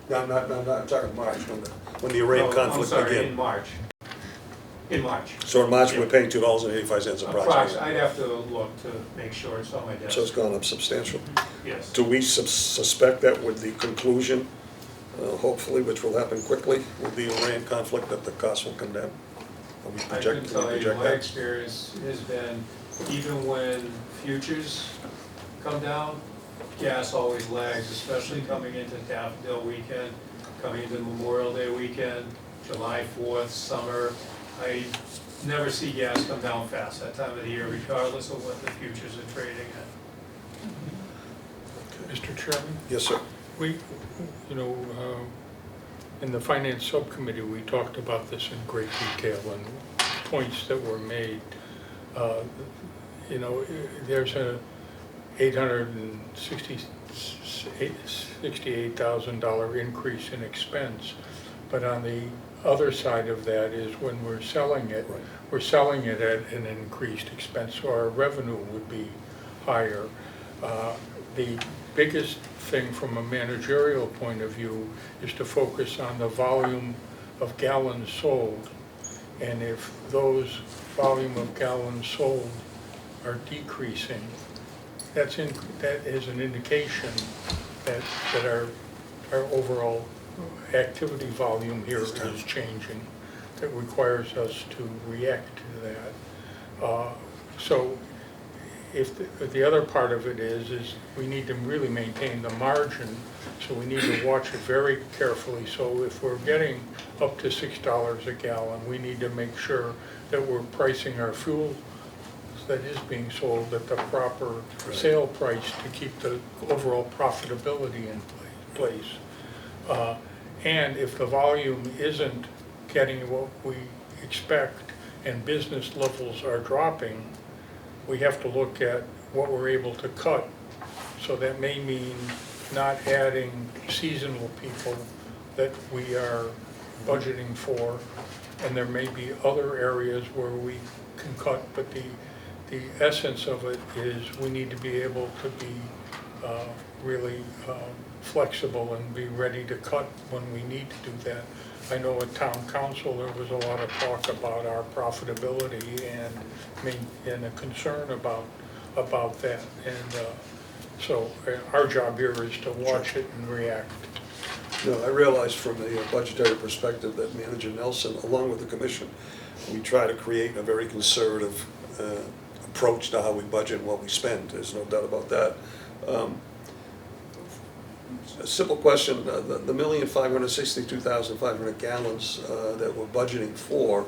No, I'm talking March, when the Iran conflict I'm sorry, began. in March. In March. So in March, Yeah. we're paying $2.85 approximately. I'd have to look to make sure it's on my desk. So it's gone up substantially. Yes. Do we suspect that with the conclusion, hopefully, which will happen quickly, with the Iran conflict, that the cost will come down? Are we I can projecting tell you, my that? experience has been, even when futures come down, gas always lags, especially coming into Daffodil weekend, coming into Memorial Day weekend, July 4th, summer. I never see gas come down fast that time of the year, regardless of what the futures are trading at. Mr. Chairman, Yes, sir. we, in the Finance Subcommittee, we talked about this in great detail and points that were made. There's a $868,000 increase in expense, but on the other side of that is when we're selling it, Right. we're selling it at an increased expense, so our revenue would be higher. The biggest thing from a managerial point of view is to focus on the volume of gallons sold. And if those volume of gallons sold are decreasing, that is an indication that our overall activity volume here is changing. That requires us to react to that. So if the other part of it is we need to really maintain the margin, so we need to watch it very carefully. So if we're getting up to $6 a gallon, we need to make sure that we're pricing our fuel that is being sold at the proper sale price to keep the overall profitability in place. And if the volume isn't getting what we expect and business levels are dropping, we have to look at what we're able to cut. So that may mean not adding seasonal people that we are budgeting for, and there may be other areas where we can cut, but the essence of it is we need to be able to be really flexible and be ready to cut when we need to do that. I know at town council, there was a lot of talk about our profitability and a concern about that. And so our job here is to watch it and react. No, I realize from a budgetary perspective that Manager Nelson, along with the commission, we try to create a very conservative approach to how we budget and what we spend. There's no doubt about that. A simple question, the 1,562,500 gallons that we're budgeting for,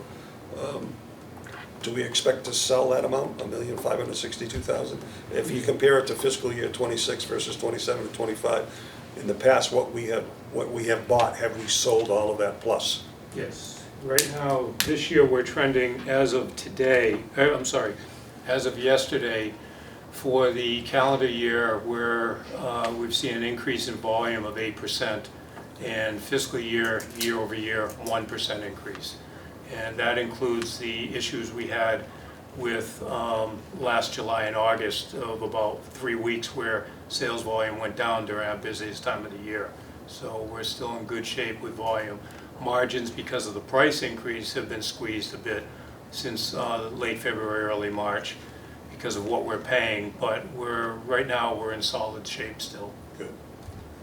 do we expect to sell that amount, 1,562,000? If you compare it to fiscal year 26 versus 27 and 25, in the past, what we have bought, have we sold all of that plus? Yes. Right now, this year, we're trending as of today, as of yesterday, for the calendar year, we've seen an increase in volume of 8%, and fiscal year, over year, 1% increase. And that includes the issues we had with last July and August of about 3 weeks where sales volume went down during our busiest time of the year. So we're still in good shape with volume. Margins, because of the price increase, have been squeezed a bit since late February, early March, because of what we're paying, but right now we're in solid shape still. Good.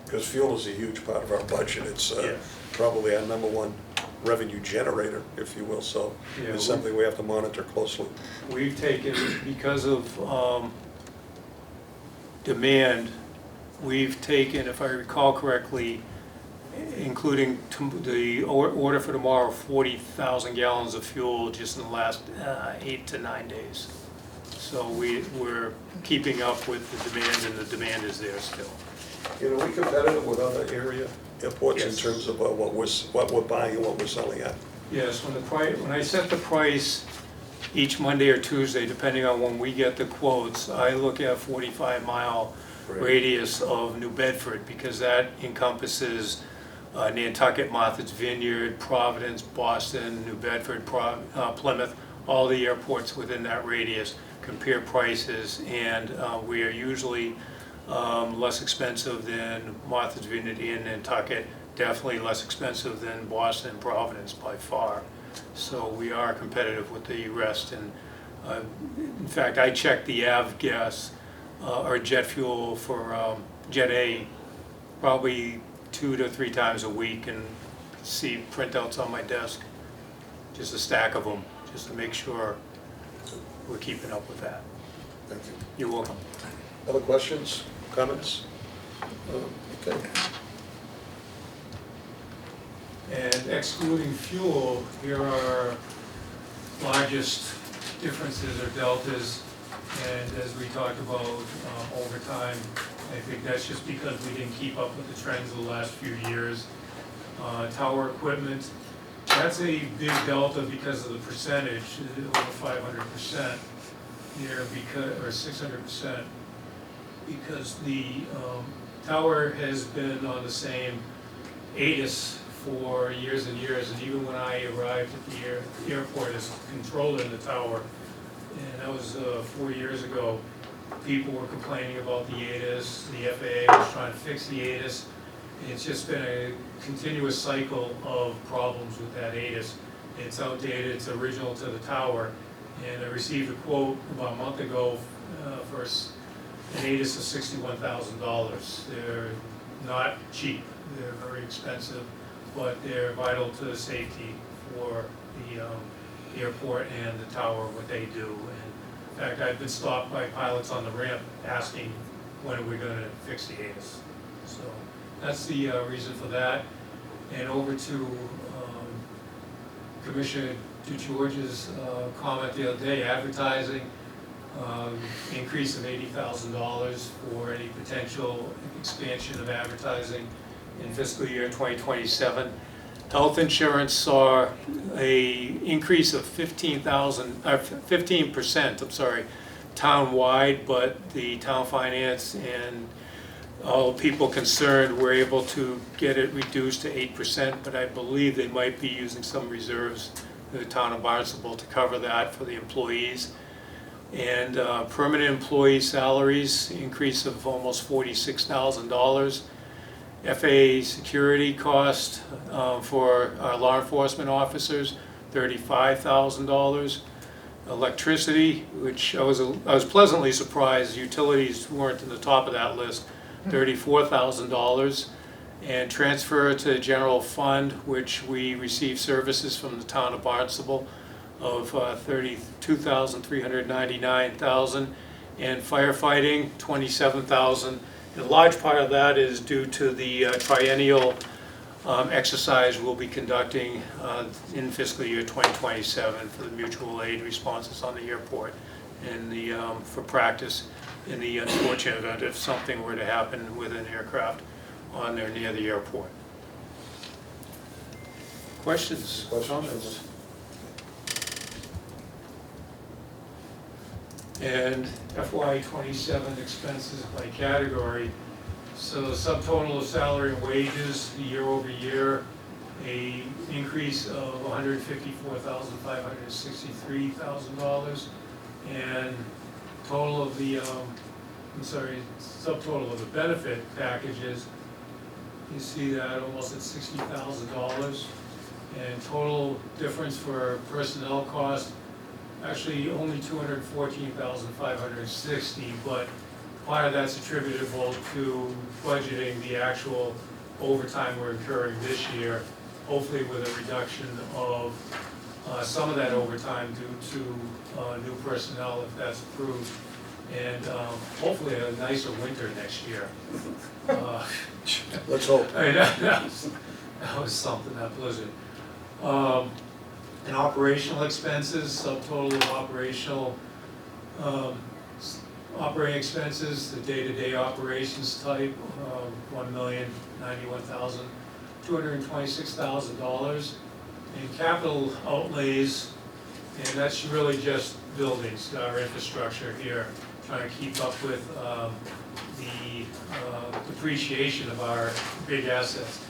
Because fuel is a huge part of our budget. It's Yeah. probably our #1 revenue generator, if you will, so Yeah, it's something we have to monitor closely. We've taken, because of demand, we've taken, if I recall correctly, including the order for tomorrow, 40,000 gallons of fuel just in the last 8 to 9 days. So we're keeping up with the demand, and the demand is there still. You know, we competitive with other area airports in Yes. terms of what we're buying and what we're selling at? Yes, when I set the price each Monday or Tuesday, depending on when we get the quotes, I look at 45-mile Right. radius of New Bedford, because that encompasses Nantucket, Martha's Vineyard, Providence, Boston, New Bedford, Plymouth, all the airports within that radius, compare prices, and we are usually less expensive than Martha's Vineyard and Nantucket, definitely less expensive than Boston and Providence by far. So we are competitive with the rest, and in fact, I checked the avgas or jet fuel for Jet A probably 2 to 3 times a week, and see printouts on my desk, just a stack of them, just to make sure we're keeping up with that. Thank you. You're welcome. Other questions, comments? Okay. And excluding fuel, here are largest differences or deltas. And as we talked about over time, I think that's just because we didn't keep up with the trends of the last few years. Tower equipment, that's a big delta because of the percentage, over 500% here, or 600%, because the tower has been on the same ATIS for years and years, and even when I arrived at the airport as controller in the tower, and that was 4 years ago, people were complaining about the ATIS, the FAA was trying to fix the ATIS. It's just been a continuous cycle of problems with that ATIS. It's outdated, it's original to the tower, and I received a quote about a month ago for an ATIS of $61,000. They're not cheap, they're very expensive, but they're vital to the safety for the airport and the tower, what they do. And in fact, I've been stopped by pilots on the ramp asking, when are we going to fix the ATIS? So that's the reason for that. And over to Commissioner DeGeorge's comment the other day, advertising, increase of $80,000 for any potential expansion of advertising in fiscal year 2027. Health insurance saw a increase of 15%, town-wide, but the town finance and all people concerned were able to get it reduced to 8%, but I believe they might be using some reserves in the town of Barnstable to cover that for the employees. And permanent employee salaries, increase of almost $46,000. FAA security cost for our law enforcement officers, $35,000. Electricity, which I was pleasantly surprised, utilities weren't in the top of that list, $34,000. And transfer to general fund, which we receive services from the town of Barnstable of $32,399,000, and firefighting $27,000. And a large part of that is due to the triennial exercise we'll be conducting in fiscal year 2027 for the mutual aid responses on the airport and for practice in the unfortunate event if something were to happen with an aircraft on or near the airport. Questions? Comments? And FY27 expenses by category. So the subtotal of salary and wages year over year, a increase of $154,563,000, and total of the subtotal of the benefit packages, you see that almost at $60,000, and total difference for personnel cost, actually only $214,560, but part of that's attributable to budgeting the actual overtime we're incurring this year, hopefully with a reduction of some of that overtime due to new personnel if that's approved, and hopefully a nicer winter next year. Let's hope. I mean, that was something, that blizzard. And operational expenses, subtotal of operating expenses, the day-to-day operations type, $1,091,226,000. And capital outlays, and that's really just buildings, our infrastructure here, trying to keep up with the depreciation of our big assets.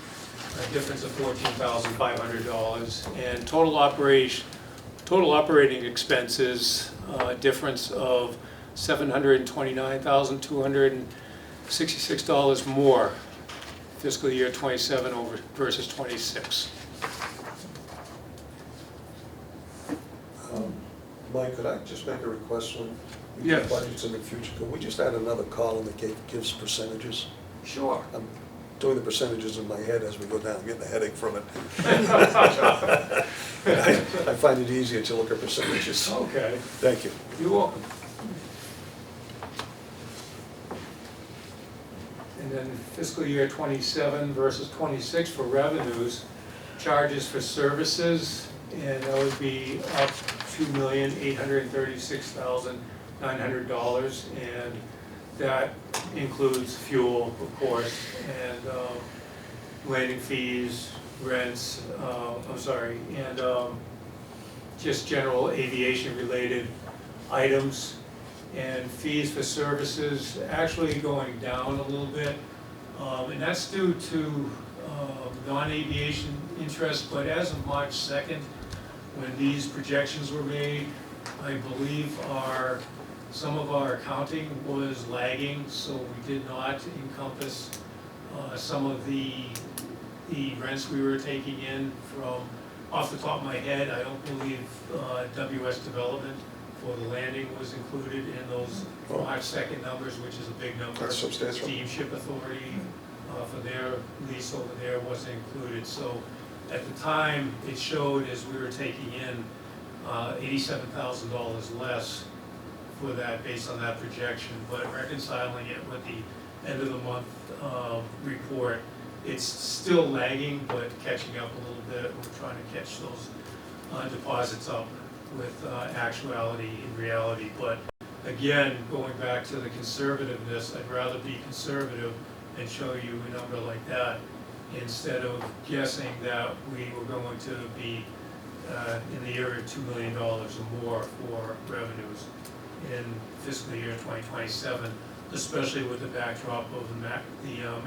A difference of $14,500, and total operating expenses, difference of $729,266 more, fiscal year 27 over versus 26. Mike, could I just make a request when we do Yes. budgets in the future? Could we just add another column that gives percentages? Sure. I'm doing the percentages in my head as we go down, I'm getting a headache from it. I find it easier to look at percentages. Okay. Thank you. You're welcome. And then fiscal year 27 versus 26 for revenues, charges for services, and that would be up $2,836,900, and that includes fuel, of course, and landing fees, rents, and just general aviation-related items, and fees for services actually going down a little bit, and that's due to non-aviation interest, but as of March 2nd, when these projections were made, I believe some of our accounting was lagging, so we did not encompass some of the rents we were taking in from, off the top of my head, I don't believe WS Development for the landing was included in those March 2nd numbers, which is a big number. That's substantial. Steamship Authority for their lease over there wasn't included. So at the time, it showed as we were taking in $87,000 less for that based on that projection, but reconciling it with the end of the month report, it's still lagging, but catching up a little bit. We're trying to catch those deposits up with actuality and reality. But again, going back to the conservativeness, I'd rather be conservative and show you a number like that instead of guessing that we were going to be in the area of $2 million or more for revenues in fiscal year 2027, especially with the backdrop of the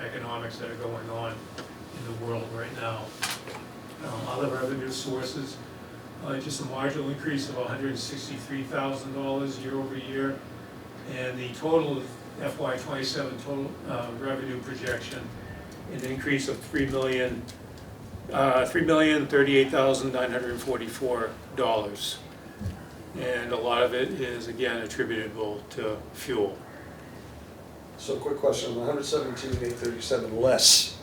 economics that are going on in the world right now. Other revenue sources, just a marginal increase of $163,000 year over year, and the total FY27 total revenue projection an increase of $3,038,944. And a lot of it is, again, attributable to fuel. So quick question, 117,837 less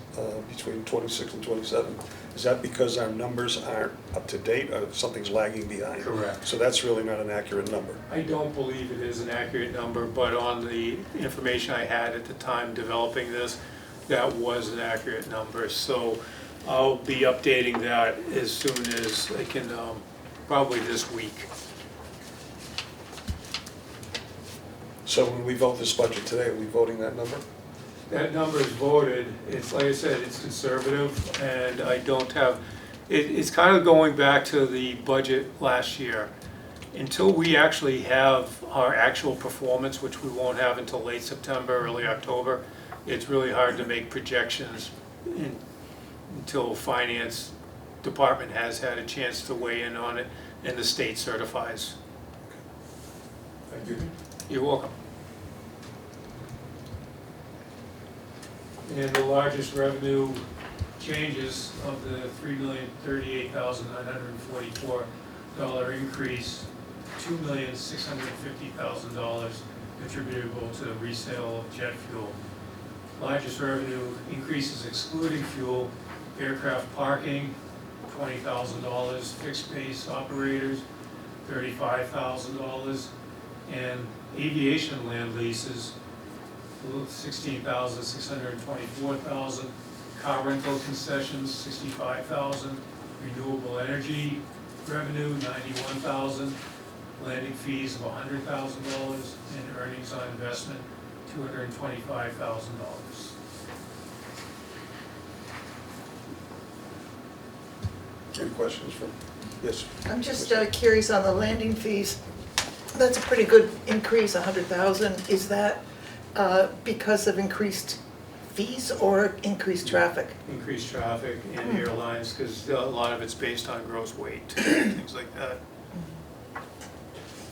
between 26 and 27. Is that because our numbers aren't up to date or something's lagging behind? Correct. So that's really not an accurate number. I don't believe it is an accurate number, but on the information I had at the time developing this, that was an accurate number. So I'll be updating that as soon as I can, probably this week. So when we vote this budget today, are we voting that number? That number is voted, it's like I said, it's conservative, and I don't have, it's kind of going back to the budget last year. Until we actually have our actual performance, which we won't have until late September, early October, it's really hard to make projections until finance department has had a chance to weigh in on it and the state certifies. Thank you. You're welcome. And the largest revenue changes of the $3,038,944 increase, $2,650,000 attributable to resale of jet fuel. Largest revenue increases excluding fuel, aircraft parking, $20,000, fixed base operators, $35,000, and aviation land leases, $16,624,000, car rental concessions, $65,000, renewable energy revenue, $91,000, landing fees of $100,000, and earnings on investment, $225,000. Any questions from, yes? I'm just curious on the landing fees. That's a pretty good increase, 100,000. Is that because of increased fees or increased traffic? Increased traffic and airlines, because a lot of it's based on gross weight, things like that.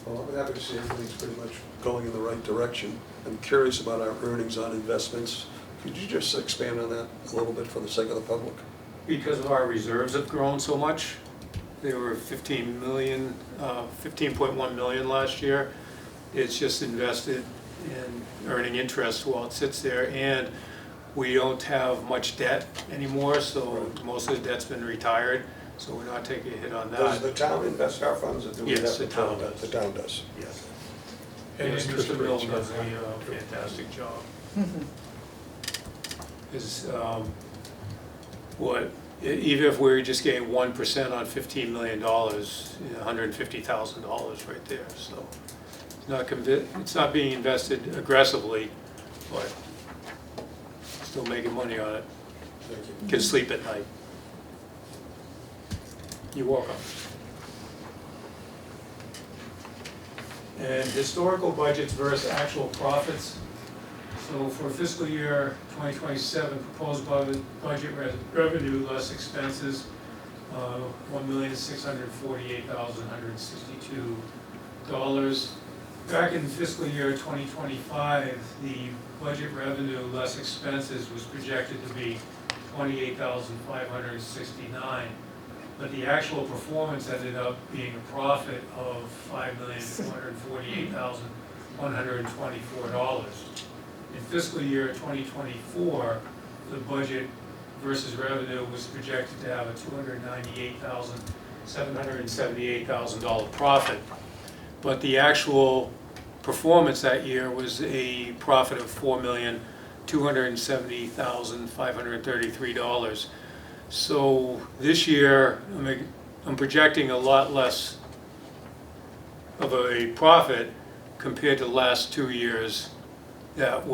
Well, I'm happy to see everything's pretty much going in the right direction. I'm curious about our earnings on investments. Could you just expand on that a little bit for the sake of the public? Because of our reserves have grown so much, they were 15.1 million last year. It's just invested in earning interest while it sits there, and we don't have much debt anymore, so most of the debt's been retired, so we're not taking a hit on Does that. the town invest our funds, or do we Yes, have the town does. The town does. Yes. And And interest Mr. Mill rates does are a fantastic job. Is even if we're just getting 1% on $15 million, $150,000 right there, so. It's not being invested aggressively, but still making money on it. Thank you. Can sleep at night. You're welcome. And historical budgets versus actual profits. So for fiscal year 2027, proposed budget revenue less expenses, $1,648,162. Back in fiscal year 2025, the budget revenue less expenses was projected to be $28,569, but the actual performance ended up being a profit of $5,448,124. In fiscal year 2024, the budget versus revenue was projected to have a $298,778,000 profit. But the actual performance that year was a profit of $4,270,533. So this year, I'm projecting a lot less of a profit compared to the last 2 years that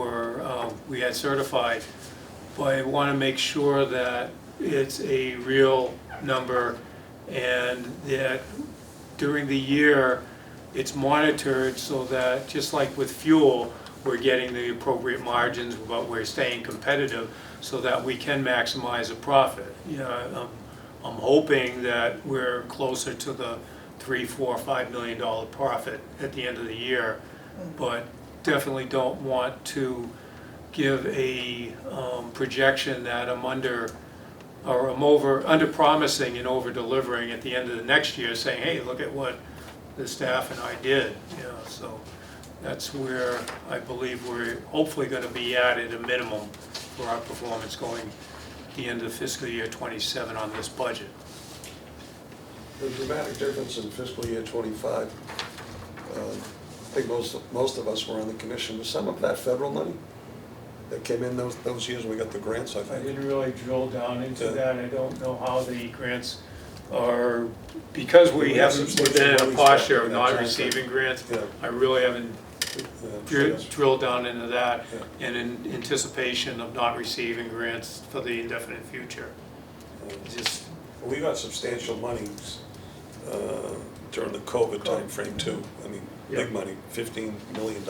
we had certified. But I want to make sure that it's a real number and that during the year, it's monitored so that, just like with fuel, we're getting the appropriate margins, but we're staying competitive so that we can maximize a profit. You know, I'm hoping that we're closer to the $3, $4, $5 million profit at the end of the year, but definitely don't want to give a projection that I'm under, or I'm under promising and over delivering at the end of the next year, saying, hey, look at what the staff and I did, you know, so that's where I believe we're hopefully going to be at a minimum for our performance going the end of fiscal year 27 on this budget. The dramatic difference in fiscal year '25, I think most of us were on the commission. Was some of that federal money that came in those years we got the grants, I I think? didn't really drill down into Yeah. that. I don't know how the grants are, because we We have haven't substantial been in a money posture spent of in that not time receiving frame. grants. Yeah. I really haven't Yeah, drilled down into that, Yeah. and in anticipation of not receiving grants for the indefinite future. Just, We got substantial money during the COVID timeframe too. I mean, big Yeah. money, $15 million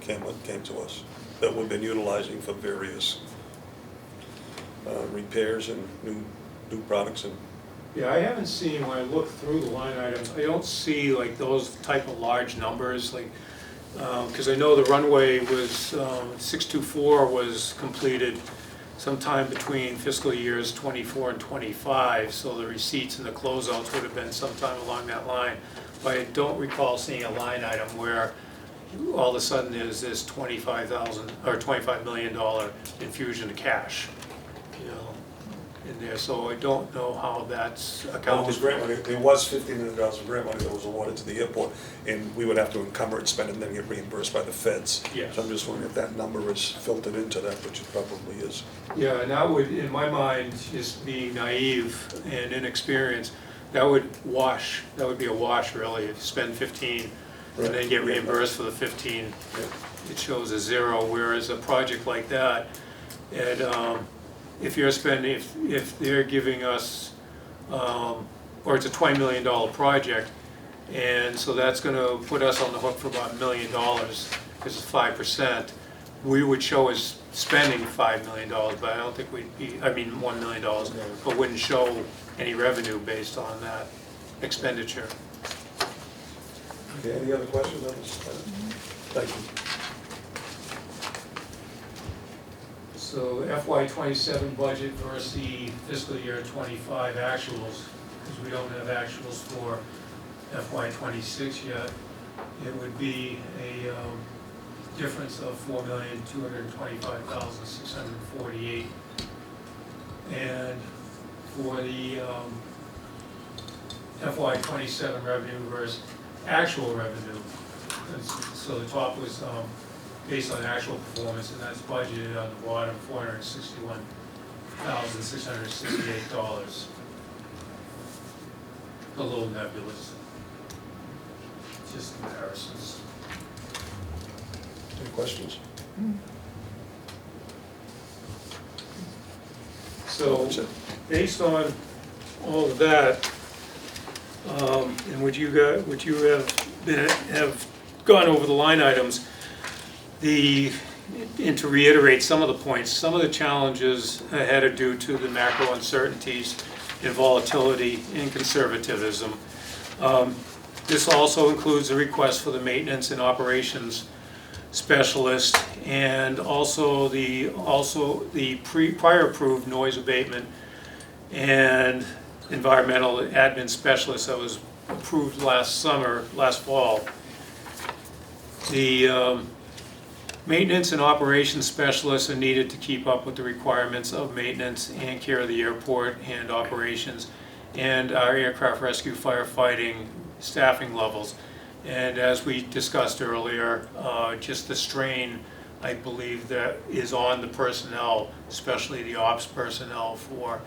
came to us that we've been utilizing for various repairs and new products and yeah, I haven't seen, when I look through the line items, I don't see like those type of large numbers, like, because I know the runway was, 624 was completed sometime between fiscal years 24 and 25, so the receipts and the closeouts would have been sometime along that line. But I don't recall seeing a line item where all of a sudden there's this $25 million infusion of cash, you know, in there. So I don't know how that's Well, it accounted was for. grant money, there was $15 million of grant money that was awarded to the airport, and we would have to encumber it, spend it, and then get reimbursed by the feds. Yes. So I'm just wondering if that number is filtered into that, which it probably is. Yeah, and that would, in my mind, just being naive and inexperienced, that would be a wash really, if you spend 15 and then get reimbursed for the 15, it shows a zero, whereas a project like that, if you're spending, if they're giving us, or it's a $20 million project, and so that's gonna put us on the hook for about $1 million, because it's 5%, we would show as spending $5 million, but I don't think we'd be, I mean, $1 million, but wouldn't show any revenue based on that expenditure. Okay, any other questions on this? Thank you. So FY '27 budget versus the fiscal year '25 actuals, because we don't have actuals for FY '26 yet, it would be a difference of $4,225,648. And for the FY '27 revenue versus actual revenue, so the top was based on actual performance, and that's budgeted on the bottom, $461,668. A little nebulous. Just comparisons. Any questions? So, That's it. based on all of that, and what you have gone over the line items, and to reiterate some of the points, some of the challenges ahead are due to the macro uncertainties and volatility and conservatism. This also includes a request for the maintenance and operations specialist, and also the prior approved noise abatement and environmental admin specialist that was approved last fall. The maintenance and operations specialists are needed to keep up with the requirements of maintenance and care of the airport and operations and our aircraft rescue firefighting staffing levels. And as we discussed earlier, just the strain, I believe, that is on the personnel, especially the ops personnel, for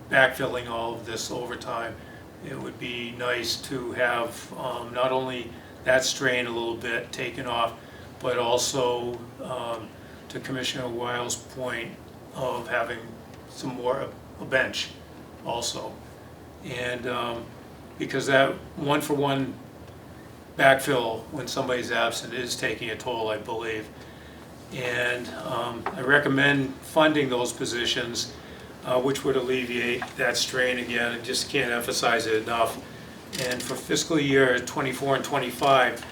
backfilling all of this overtime. It would be nice to have not only that strain a little bit taken off, but also to Commissioner Wiles' point of having some more, a bench also. And because that one-for-one backfill when somebody's absent is taking a toll, I believe. And I recommend funding those positions, which would alleviate that strain again. I just can't emphasize it enough. And for fiscal year 24 and 25,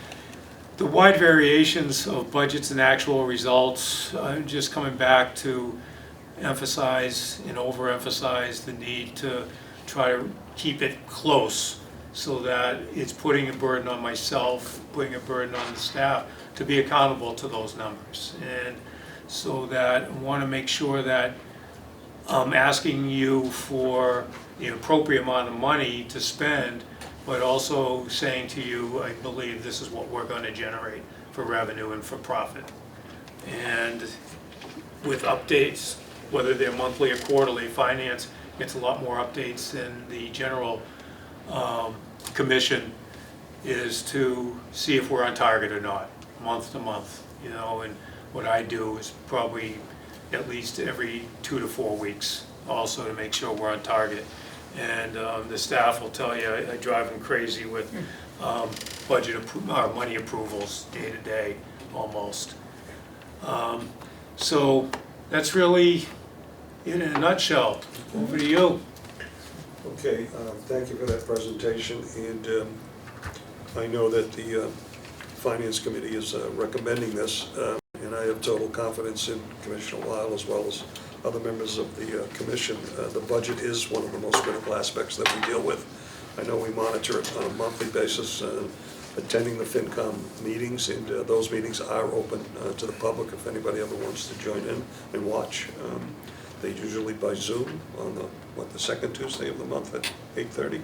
the wide variations of budgets and actual results, I'm just coming back to emphasize and overemphasize the need to try to keep it close so that it's putting a burden on myself, putting a burden on the staff to be accountable to those numbers. And so that I want to make sure that I'm asking you for the appropriate amount of money to spend, but also saying to you, I believe this is what we're going to generate for revenue and for profit. And with updates, whether they're monthly or quarterly, finance gets a lot more updates than the general commission, is to see if we're on target or not, month to month, you know. And what I do is probably at least every 2 to 4 weeks also to make sure we're on target. And the staff will tell you, I drive them crazy with money approvals day to day, almost. So that's really it in a nutshell. Over to you. Okay, thank you for that presentation, and I know that the Finance Committee is recommending this, and I have total confidence in Commissioner Weil as well as other members of the Commission. The budget is one of the most critical aspects that we deal with. I know we monitor it on a monthly basis, attending the FinCom meetings, and those meetings are open to the public if anybody ever wants to join in and watch. They usually by Zoom on the second Tuesday of the month at 8:30,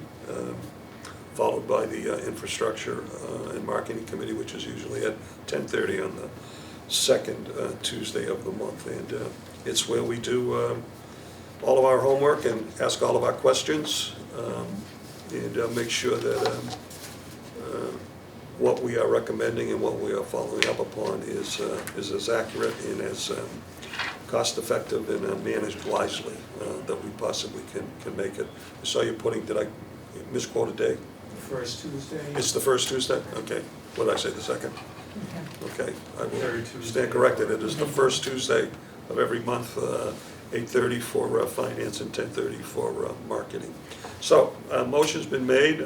followed by the Infrastructure and Marketing Committee, which is usually at 10:30 on the second Tuesday of the month. And it's where we do all of our homework and ask all of our questions, and make sure that what we are recommending and what we are following up upon is as accurate and as cost-effective and managed wisely that we possibly can make it. I saw you putting, did I misquote a day? The first Tuesday. It's the first Tuesday? Okay. What did I say, the second? Okay. I will Third Tuesday. stand corrected. It is the first Tuesday of every month, 8:30 for finance and 10:30 for marketing. So, motion's been made,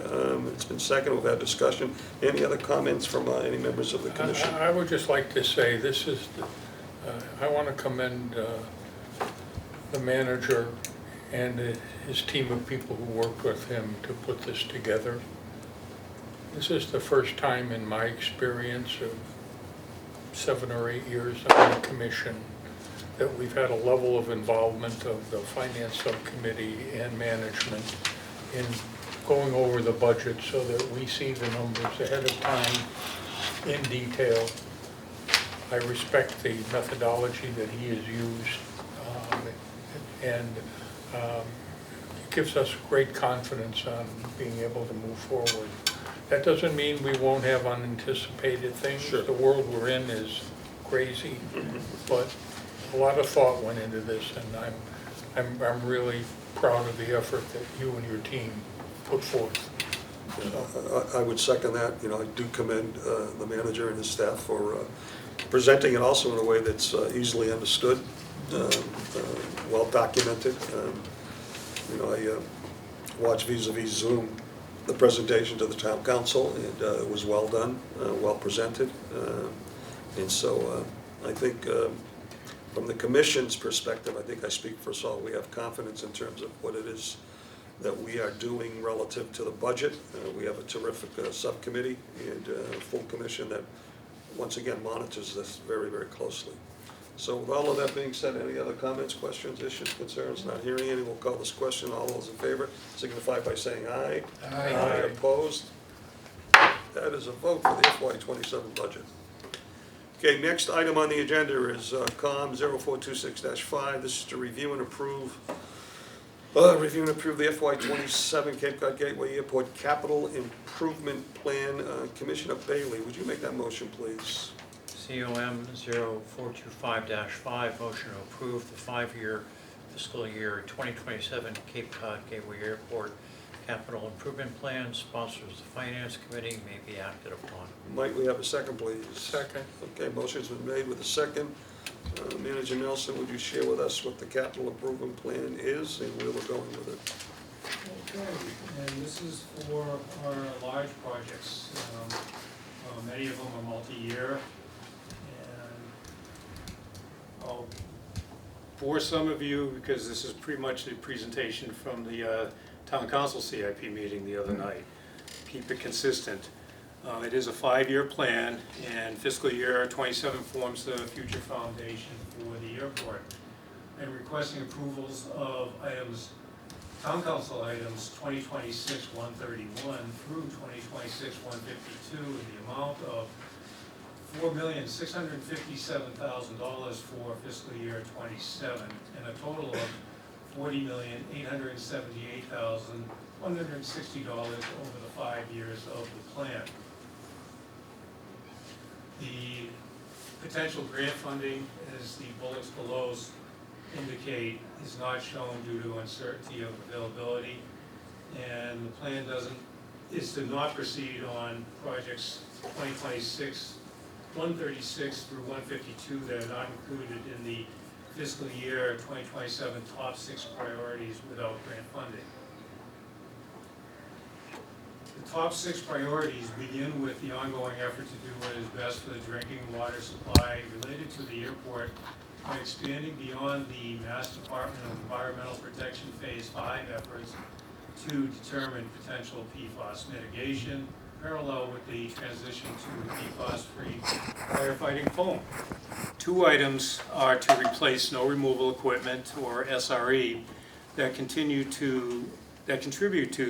it's been seconded, we've had discussion. Any other comments from any members of the commission? I would just like to say, this is, I want to commend the manager and his team of people who worked with him to put this together. This is the first time in my experience of 7 or 8 years on the commission that we've had a level of involvement of the finance subcommittee and management in going over the budget so that we see the numbers ahead of time in detail. I respect the methodology that he has used, and it gives us great confidence on being able to move forward. That doesn't mean we won't have unanticipated things. Sure. The world we're in is crazy, but a lot of thought went into this, and I'm really proud of the effort that you and your team put forth. I would second that. You know, I do commend the manager and his staff for presenting it also in a way that's easily understood, well documented. You know, I watched vis-a-vis Zoom the presentation to the town council, and it was well done, well presented. And so I think from the commission's perspective, I think I speak for us all, we have confidence in terms of what it is that we are doing relative to the budget. We have a terrific subcommittee and full commission that, once again, monitors this very, very closely. So with all of that being said, any other comments, questions, issues, concerns? Not hearing any, we'll call this question. All those in favor signify by saying aye. Aye. Opposed? That is a vote for the FY27 budget. Okay, next item on the agenda is COM 0426-5. This is to review and approve the FY27 Cape Cod Gateway Airport Capital Improvement Plan. Commissioner Bailey, would you make that motion, please? COM 0425-5, motion to approve the 5-year fiscal year 2027 Cape Cod Gateway Airport Capital Improvement Plan. Sponsors the Finance Committee, may be acted upon. Might we have a second, please? Second. Okay, motion's been made with a second. Manager Nelson, would you share with us what the capital improvement plan is and where we're going with it? Okay, and this is for our large projects. Many of them are multi-year. And I'll bore some of you because this is pretty much a presentation from the Town Council CIP meeting the other night. Keep it consistent. It is a 5-year plan, and fiscal year 27 forms the future foundation for the airport. And requesting approvals of items, Town Council items 2026-131 through 2026-152 in the amount of $4,657,000 for fiscal year 27, and a total of $40,878,160 over the 5 years of the plan. The potential grant funding, as the bullets below indicate, is not shown due to uncertainty of availability, and the plan is to not proceed on projects 136 through 152 that are not included in the fiscal year 2027 top 6 priorities without grant funding. The top 6 priorities begin with the ongoing effort to do what is best for the drinking water supply related to the airport by expanding beyond the Mass Department of Environmental Protection Phase 5 efforts to determine potential PFAS mitigation, parallel with the transition to PFAS-free firefighting foam. 2 items are to replace snow removal equipment, or SRE, that contribute to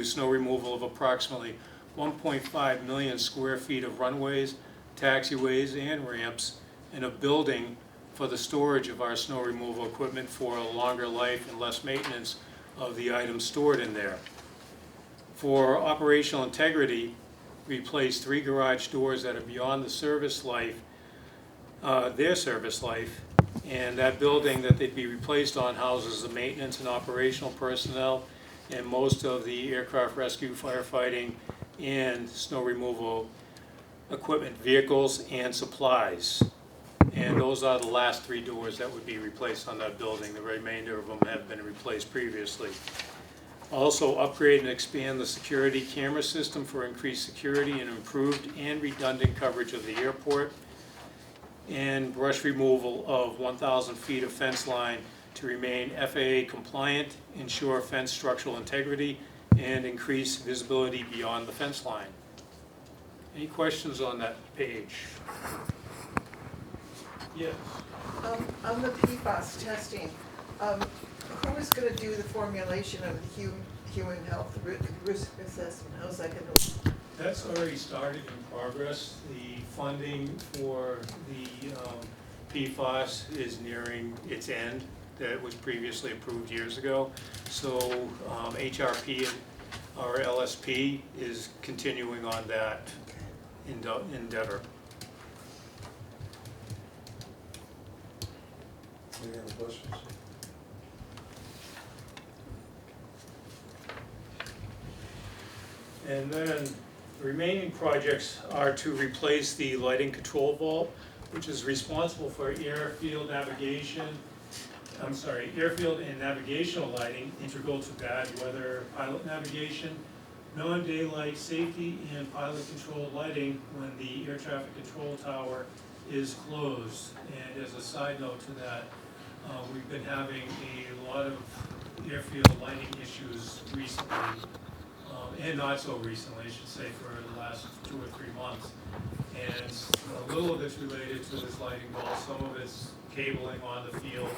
snow removal of approximately 1.5 million square feet of runways, taxiways, and ramps, and a building for the storage of our snow removal equipment for a longer life and less maintenance of the items stored in there. For operational integrity, replace 3 garage doors that are beyond the service life, their service life, and that building that they'd be replaced on houses the maintenance and operational personnel and most of the aircraft rescue, firefighting, and snow removal equipment, vehicles, and supplies. And those are the last 3 doors that would be replaced on that building. The remainder of them have been replaced previously. Also, upgrade and expand the security camera system for increased security and improved and redundant coverage of the airport. And brush removal of 1,000 feet of fence line to remain FAA compliant, ensure fence structural integrity, and increase visibility beyond the fence line. Any questions on that page? Yes. On the PFAS testing, who is going to do the formulation of the human health risk assessment? How's that going to? That's already started in progress. The funding for the PFAS is nearing its end. That was previously approved years ago. So HRP or LSP is continuing on that endeavor. Any other questions? And then the remaining projects are to replace the lighting control vault, which is responsible for airfield and navigational lighting, integral to bad weather pilot navigation, non-daylight safety, and pilot control lighting when the air traffic control tower is closed. And as a side note to that, we've been having a lot of airfield lighting issues recently, and not so recently, I should say, for the last 2 or 3 months. And a little of it's related to this lighting bulb, some of it's cabling on the field,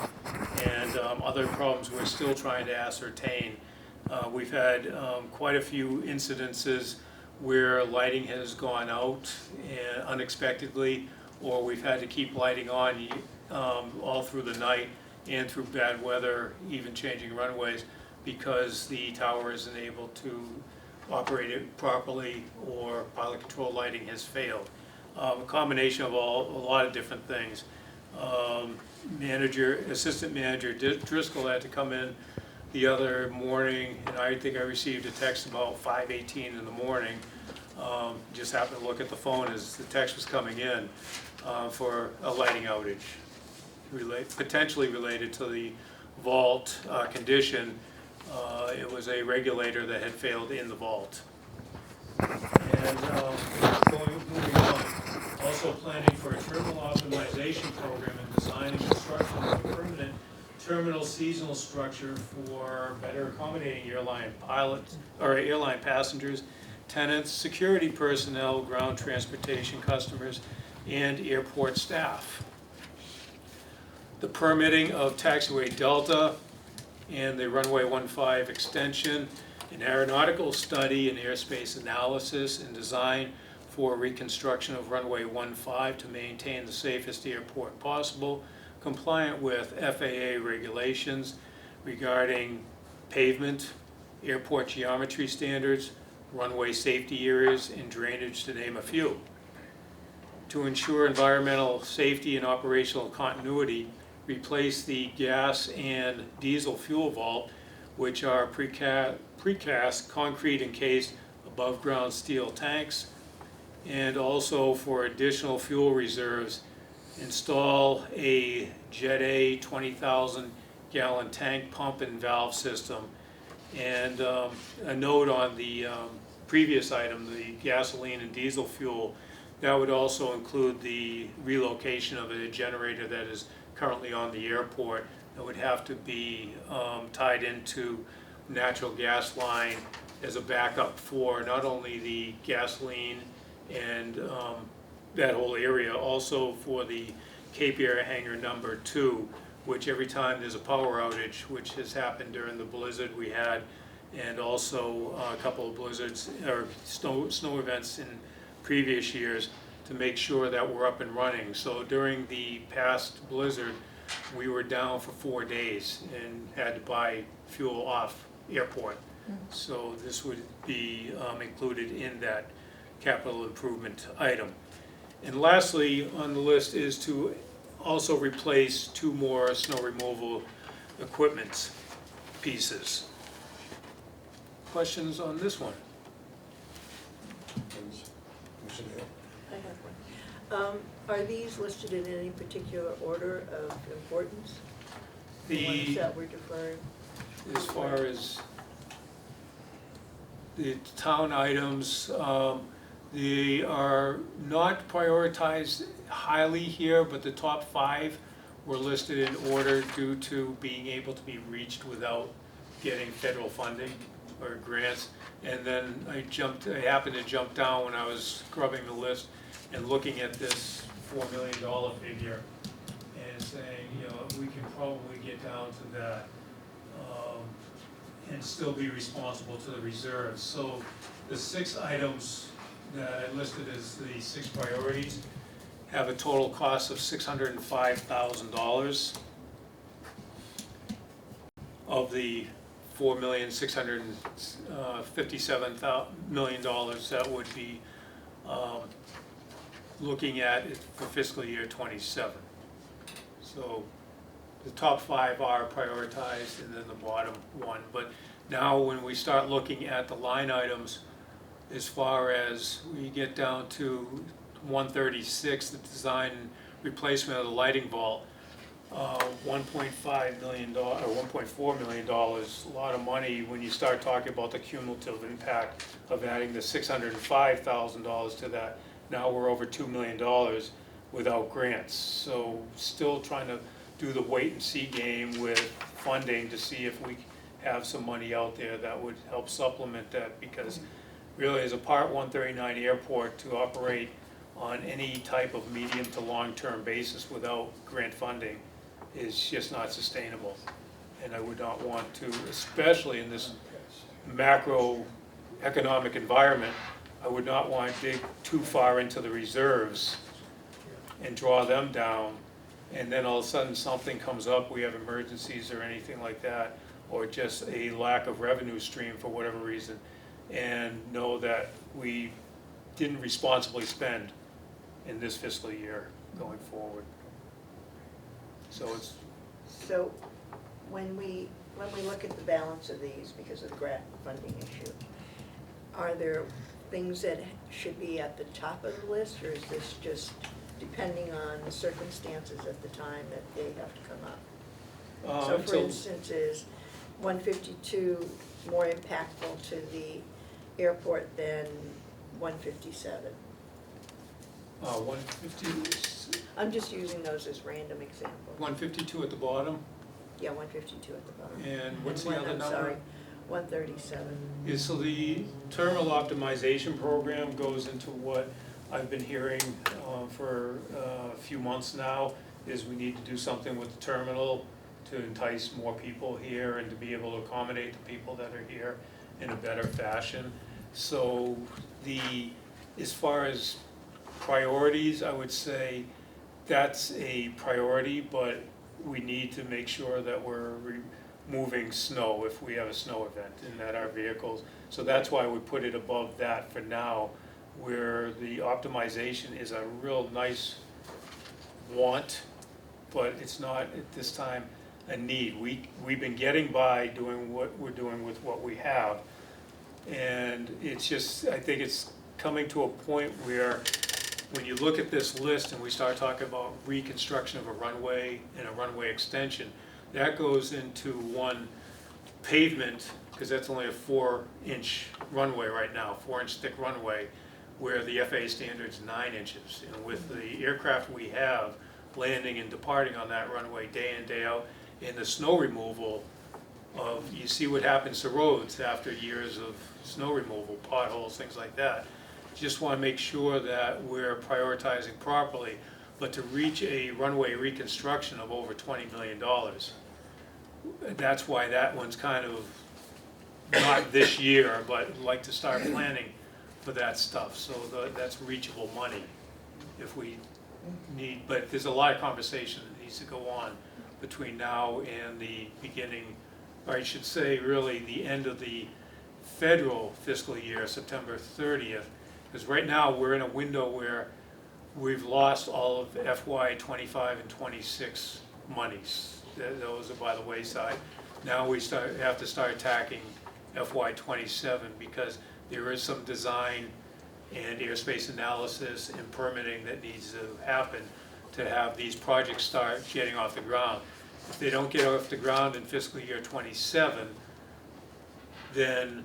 and other problems we're still trying to ascertain. We've had quite a few incidences where lighting has gone out unexpectedly, or we've had to keep lighting on all through the night and through bad weather, even changing runways, because the tower isn't able to operate it properly or pilot control lighting has failed. A combination of a lot of different things. Assistant manager Driscoll had to come in the other morning, and I think I received a text about 5:18 in the morning. Just happened to look at the phone as the text was coming in for a lighting outage, potentially related to the vault condition. It was a regulator that had failed in the vault. And moving on. Also also planning for a terminal optimization program and design and construction of a permanent terminal seasonal structure for better accommodating airline pilots, or airline passengers, tenants, security personnel, ground transportation customers, and airport staff. The permitting of taxiway Delta and the runway 15 extension, an aeronautical study and airspace analysis and design for reconstruction of runway 15 to maintain the safest airport possible, compliant with FAA regulations regarding pavement, airport geometry standards, runway safety areas, and drainage, to name a few. To ensure environmental safety and operational continuity, replace the gas and diesel fuel vault, which are precast concrete encased above-ground steel tanks, and also for additional fuel reserves, install a Jet A 20,000 gallon tank pump and valve system. And a note on the previous item, the gasoline and diesel fuel, that would also include the relocation of a generator that is currently on the airport that would have to be tied into natural gas line as a backup for not only the gasoline and that whole area, also for the Cape Air Hangar number 2, which every time there's a power outage, which has happened during the blizzard we had, and also a couple of blizzards or snow events in previous years, to make sure that we're up and running. So during the past blizzard, we were down for 4 days and had to buy fuel off airport. So this would be included in that capital improvement item. And lastly on the list is to also replace 2 more snow removal equipment pieces. Questions on this one? I have one. Are these listed in any particular order of importance? The ones that were deferred? As far as the town items, they are not prioritized highly here, but the top 5 were listed in order due to being able to be reached without getting federal funding or grants. And then I happened to jump down when I was scrubbing the list and looking at this $4 million figure and saying, you know, we can probably get down to that and still be responsible to the reserves. So the 6 items that I listed as the 6 priorities have a total cost of $605,000 of the $4,657,000 that would be looking at it for fiscal year 27. So the top 5 are prioritized, and then the bottom 1. But now when we start looking at the line items, as far as we get down to 136, the design and replacement of the lighting vault, $1.5 million or $1.4 million, a lot of money when you start talking about the cumulative impact of adding the $605,000 to that. Now we're over $2 million without grants. So still trying to do the wait and see game with funding to see if we have some money out there that would help supplement that, because really as a Part 139 airport, to operate on any type of medium to long-term basis without grant funding is just not sustainable. And I would not want to, especially in this macroeconomic environment, I would not want to dig too far into the reserves and draw them down, and then all of a sudden something comes up, we have emergencies or anything like that, or just a lack of revenue stream for whatever reason, and know that we didn't responsibly spend in this fiscal year going forward. So it's... So when we look at the balance of these, because of the grant funding issue, are there things that should be at the top of the list, or is this just depending on the circumstances at the time that they have to come up? So for instance, is 152 more impactful to the airport than 157? 150, I'm just using those as random examples. 152 at the bottom, Yeah, 152 at the bottom. and what's the And other I'm number? sorry, 137. Yeah, so the terminal optimization program goes into what I've been hearing for a few months now, is we need to do something with the terminal to entice more people here and to be able to accommodate the people that are here in a better fashion. So as far as priorities, I would say that's a priority, but we need to make sure that we're removing snow if we have a snow event and that our vehicles, so that's why we put it above that for now, where the optimization is a real nice want, but it's not at this time a need. We've been getting by doing what we're doing with what we have, and it's just, I think it's coming to a point where when you look at this list and we start talking about reconstruction of a runway and a runway extension, that goes into one pavement, because that's only a 4-inch runway right now, 4-inch thick runway, where the FAA standard's 9 inches. And with the aircraft we have landing and departing on that runway day in, day out, and the snow removal of, you see what happens to roads after years of snow removal, potholes, things like that. Just want to make sure that we're prioritizing properly, but to reach a runway reconstruction of over $20 million, that's why that one's kind of not this year, but I'd like to start planning for that stuff. So that's reachable money if we need, but there's a lot of conversation that needs to go on between now and the beginning, or I should say really the end of the federal fiscal year, September 30th, because right now we're in a window where we've lost all of FY 25 and 26 monies. Those are by the wayside. Now we have to start attacking FY 27 because there is some design and airspace analysis and permitting that needs to happen to have these projects start getting off the ground. If they don't get off the ground in fiscal year 27, then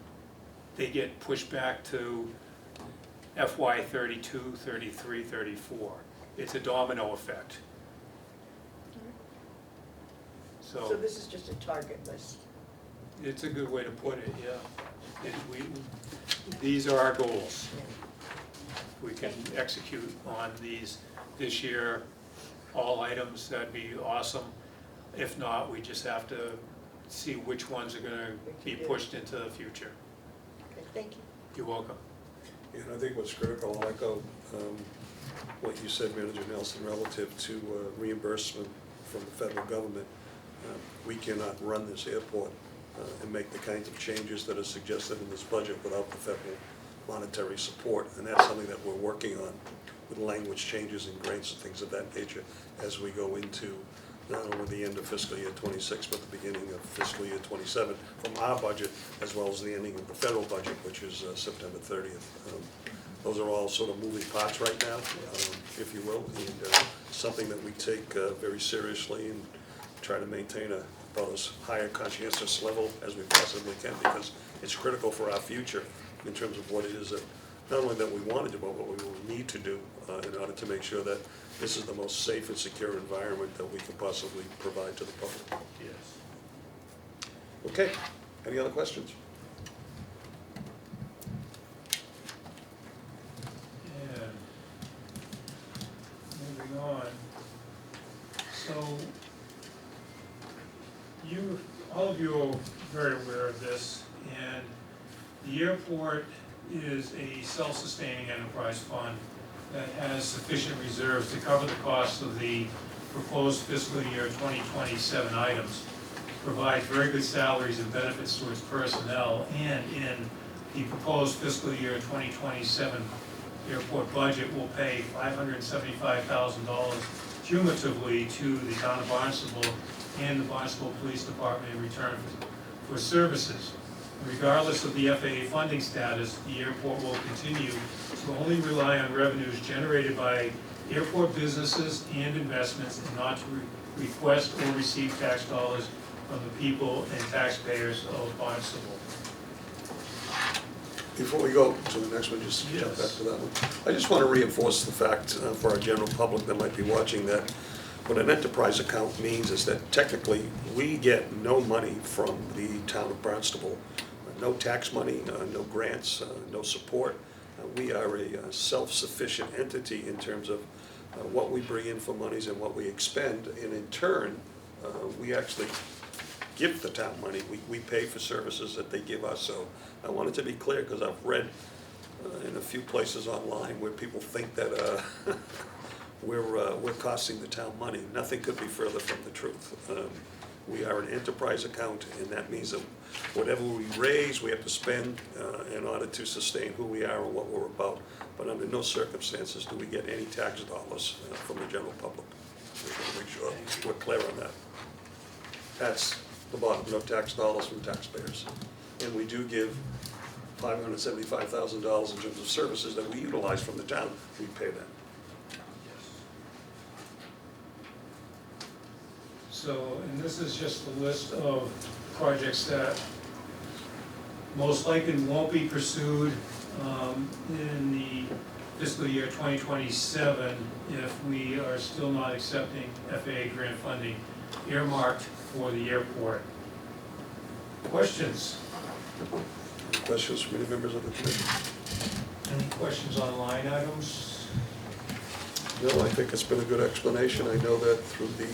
they get pushed back to FY 32, 33, 34. It's a domino effect. So this is just a target list. It's a good way to put it, yeah. These are our goals. We can execute on these this year, all items, that'd be awesome. If not, we just have to see which ones are gonna be pushed into the future. Okay, thank you. You're welcome. And I think what's critical, I'll echo what you said, Manager Nelson, relative to reimbursement from the federal government. We cannot run this airport and make the kinds of changes that are suggested in this budget without the federal monetary support, and that's something that we're working on with language changes and grants and things of that nature as we go into not only the end of fiscal year 26, but the beginning of fiscal year 27 from our budget, as well as the ending of the federal budget, which is September 30th. Those are all sort of moving parts right now, if you will, and something that we take very seriously and try to maintain about as high a conscientious level as we possibly can, because it's critical for our future in terms of what it is that, not only that we want to do, but what we will need to do in order to make sure that this is the most safe and secure environment that we can possibly provide to the public. Yes. Okay, any other questions? And moving on, so all of you are very aware of this, and the airport is a self-sustaining enterprise fund that has sufficient reserves to cover the cost of the proposed fiscal year 2027 items, provides very good salaries and benefits to its personnel, and in the proposed fiscal year 2027 airport budget will pay $575,000 cumulatively to the town of Barnstable and the Barnstable Police Department in return for services. Regardless of the FAA funding status, the airport will continue to only rely on revenues generated by airport businesses and investments, and not to request or receive tax dollars from the people and taxpayers of Barnstable. Before we go to the next one, just jump back to that one. I just want to reinforce the fact for our general public that might be watching that what an enterprise account means is that technically we get no money from the town of Barnstable. No tax money, no grants, no support. We are a self-sufficient entity in terms of what we bring in for monies and what we expend. And in turn, we actually give the town money. We pay for services that they give us. So I wanted to be clear because I've read in a few places online where people think that we're costing the town money. Nothing could be further from the truth. We are an enterprise account, and that means that whatever we raise, we have to spend in order to sustain who we are and what we're about. But under no circumstances do we get any tax dollars from the general public. We want to make sure we're clear on that. That's the bottom, no tax dollars from taxpayers. And we do give $575,000 in terms of services that we utilize from the town. We pay that. So, and this is just a list of projects that most likely won't be pursued in the fiscal year 2027 if we are still not accepting FAA grant funding earmarked for the airport. Questions? Any questions from any members of the committee? Any questions on line items? No, I think it's been a good explanation. I know that through the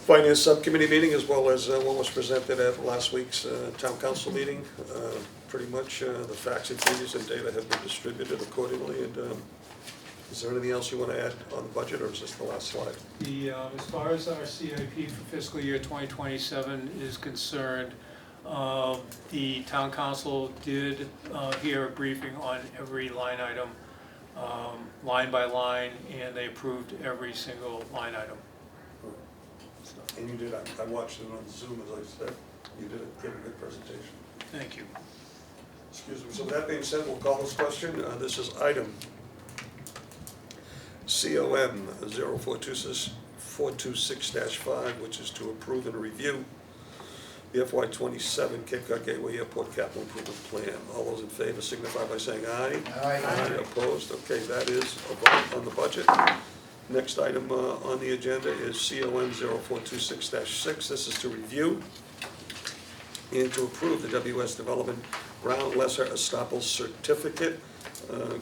Finance Subcommittee meeting, as well as what was presented at last week's Town Council meeting, pretty much the facts and figures and data have been distributed accordingly. And is there anything else you want to add on the budget, or is this the last slide? As far as our CIP for fiscal year 2027 is concerned, the Town Council did hear a briefing on every line item, line by line, and they approved every single line item. And you did, I watched it on Zoom, as I said, you did give a good presentation. Thank you. Excuse me. So with that being said, we'll call this question. This is item COM 0426-426-5, which is to approve and review the FY27 Cape Cod Gateway Airport Capital Improvement Plan. All those in favor signify by saying aye. Aye. Opposed? Okay, that is a vote on the budget. Next item on the agenda is COM 0426-6. This is to review and to approve the WS Development Ground Lesser Estoppel Certificate.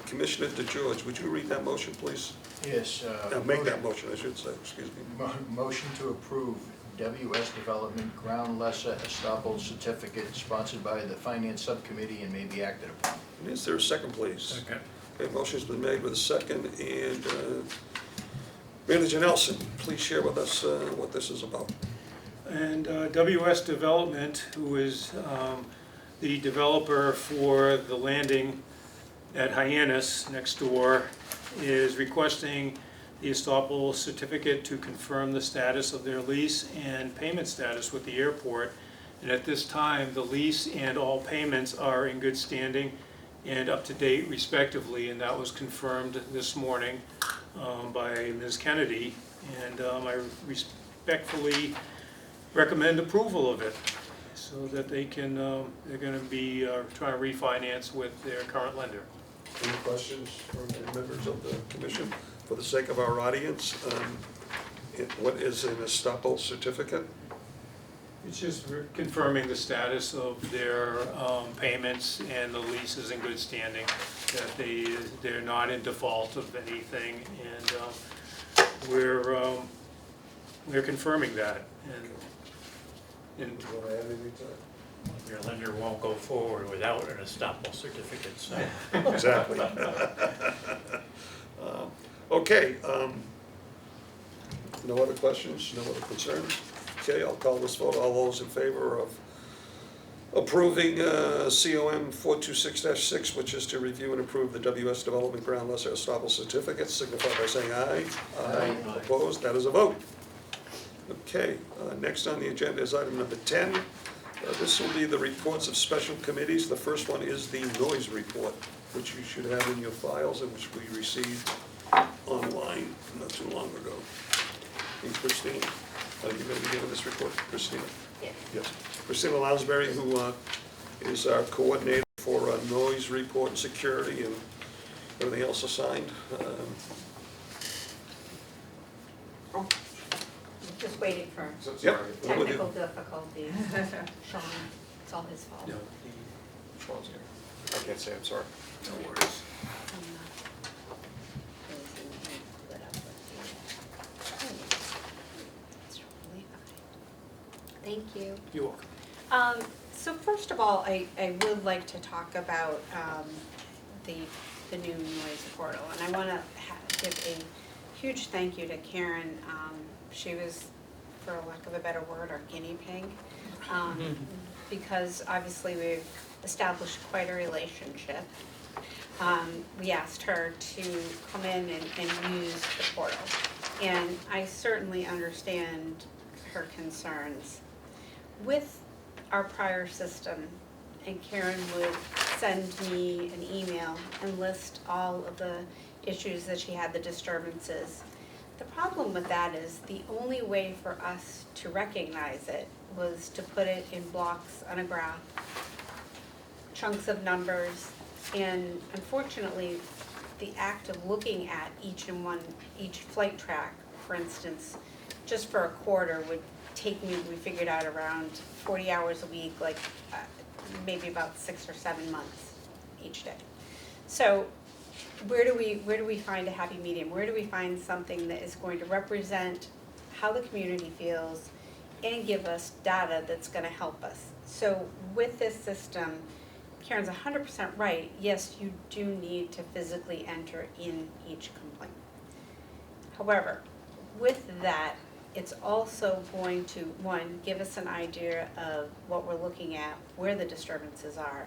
Commissioner DeGeorge, would you read that motion, please? Yes. Make that motion, I should say, excuse me. Motion to approve WS Development Ground Lesser Estoppel Certificate sponsored by the Finance Subcommittee and may be acted upon. And is there a second, please? Second. Okay, motion's been made with a second, and Manager Nelson, please share with us what this is about. And WS Development, who is the developer for the landing at Hyannis next door, is requesting the estoppel certificate to confirm the status of their lease and payment status with the airport. And at this time, the lease and all payments are in good standing and up to date respectively, and that was confirmed this morning by Ms. Kennedy. And I respectfully recommend approval of it so that they can, they're going to be trying to refinance with their current lender. Any questions from any members of the commission? For the sake of our audience, what is an estoppel certificate? It's just confirming the status of their payments and the lease is in good standing, that they're not in default of anything, and we're confirming that. And Do you want to add anything to that? Your lender won't go forward without an estoppel certificate, so. Exactly. Okay, no other questions, no other concerns? Okay, I'll call this vote. All those in favor of approving COM 426-6, which is to review and approve the WS Development Ground Lesser Estoppel Certificate, signify by saying aye. Aye. Opposed? That is a vote. Okay, next on the agenda is item number 10. This will be the reports of special committees. The first one is the noise report, which you should have in your files and which we received online not too long ago. And Christine, are you going to be giving this report? Christina? Yes. Yes. Christina Lounsbury, who is our coordinator for for noise report and security and everything else assigned. Just waiting for Yep. technical difficulties. Sean, it's all his fault. No, Sean's here. I can't say, I'm sorry. No worries. Thank you. You're welcome. So first of all, I would like to talk about the new noise portal. And I want to give a huge thank you to Karen. She was, for lack of a better word, our guinea pig. Because obviously we've established quite a relationship. We asked her to come in and use the portal. And I certainly understand her concerns. With our prior system, and Karen would send me an email and list all of the issues that she had, the disturbances. The problem with that is the only way for us to recognize it was to put it in blocks on a graph, chunks of numbers, and unfortunately, the act of looking at each flight track, for instance, just for a quarter would take me, we figured out, around 40 hours a week, like maybe about 6 or 7 months each day. So where do we find a happy medium? Where do we find something that is going to represent how the community feels and give us data that's going to help us? So with this system, Karen's 100% right. Yes, you do need to physically enter in each complaint. However, with that, it's also going to, one, give us an idea of what we're looking at, where the disturbances are,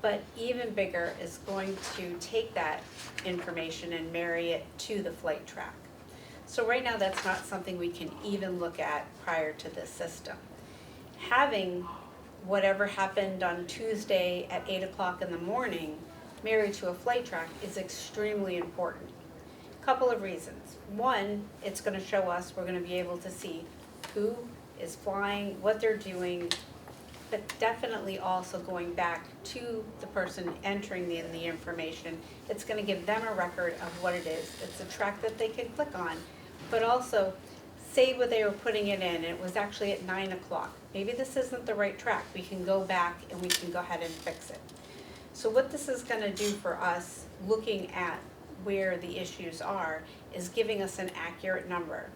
but even bigger is going to take that information and marry it to the flight track. So right now, that's not something we can even look at prior to this system. Having whatever happened on Tuesday at 8 o'clock in the morning married to a flight track is extremely important. Couple of reasons. One, it's going to show us, we're going to be able to see who is flying, what they're doing, but definitely also going back to the person entering in the information. It's going to give them a record of what it is. It's a track that they can click on, but also say what they were putting it in, and it was actually at 9 o'clock. Maybe this isn't the right track. We can go back and we can go ahead and fix it. So what this is going to do for us, looking at where the issues are, is giving us an accurate number.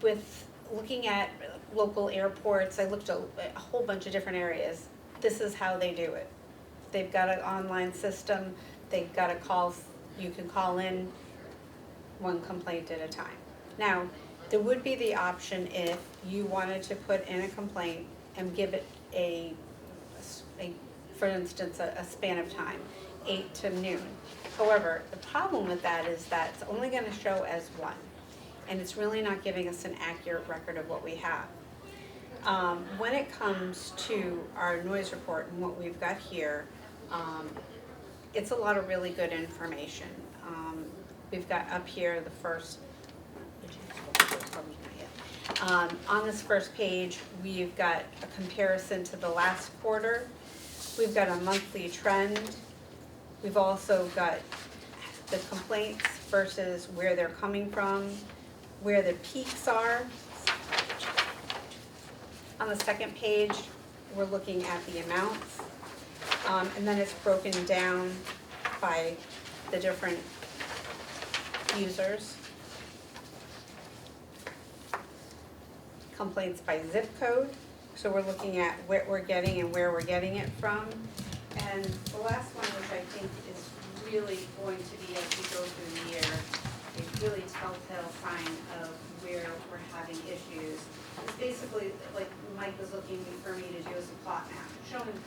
With looking at local airports, I looked at a whole bunch of different areas. This is how they do it. They've got an online system, they've got a call, you can call in one complaint at a time. Now, there would be the option if you wanted to put in a complaint and give it for instance, a span of time, 8 to noon. However, the problem with that is that it's only going to show as one, and it's really not giving us an accurate record of what we have. When it comes to our noise report and what we've got here, it's a lot of really good information. We've got up here the first, on this first page, we've got a comparison to the last quarter. We've got a monthly trend. We've also got the complaints versus where they're coming from, where the peaks are. On the second page, we're looking at the amounts, and then it's broken down by the different users. Complaints by zip code, so we're looking at what we're getting and where we're getting it from. And the last one, which I think is really going to be, as we go through the year, a really telltale sign of where we're having issues. It's basically, like Mike was looking for me to do, is a plot map, showing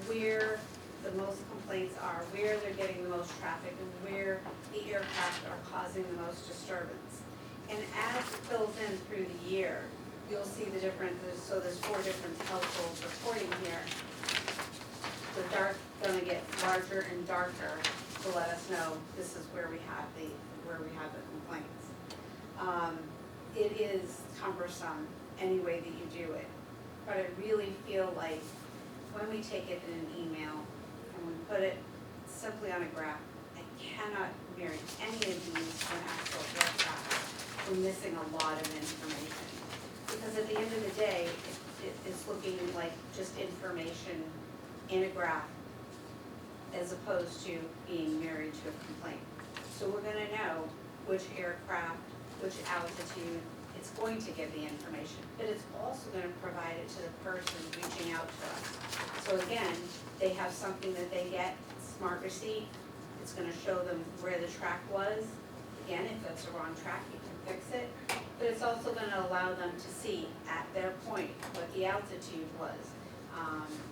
where the most complaints are, where they're getting the most traffic, and where the aircraft are causing the most disturbance. And as it fills in through the year, you'll see the differences. So there's 4 different households reporting here. The dark gonna get larger and darker to let us know this is where we have the complaints. It is cumbersome any way that you do it, but I really feel like when we take it in an email and we put it simply on a graph, I cannot marry any of these to an actual aircraft. We're missing a lot of information. Because at the end of the day, it's looking like just information in a graph as opposed to being married to a complaint. So we're gonna know which aircraft, which altitude, it's going to give the information, but it's also gonna provide it to the person reaching out to us. So again, they have something that they get, smart receipt, it's gonna show them where the track was. Again, if that's the wrong track, you can fix it, but it's also gonna allow them to see at their point what the altitude was,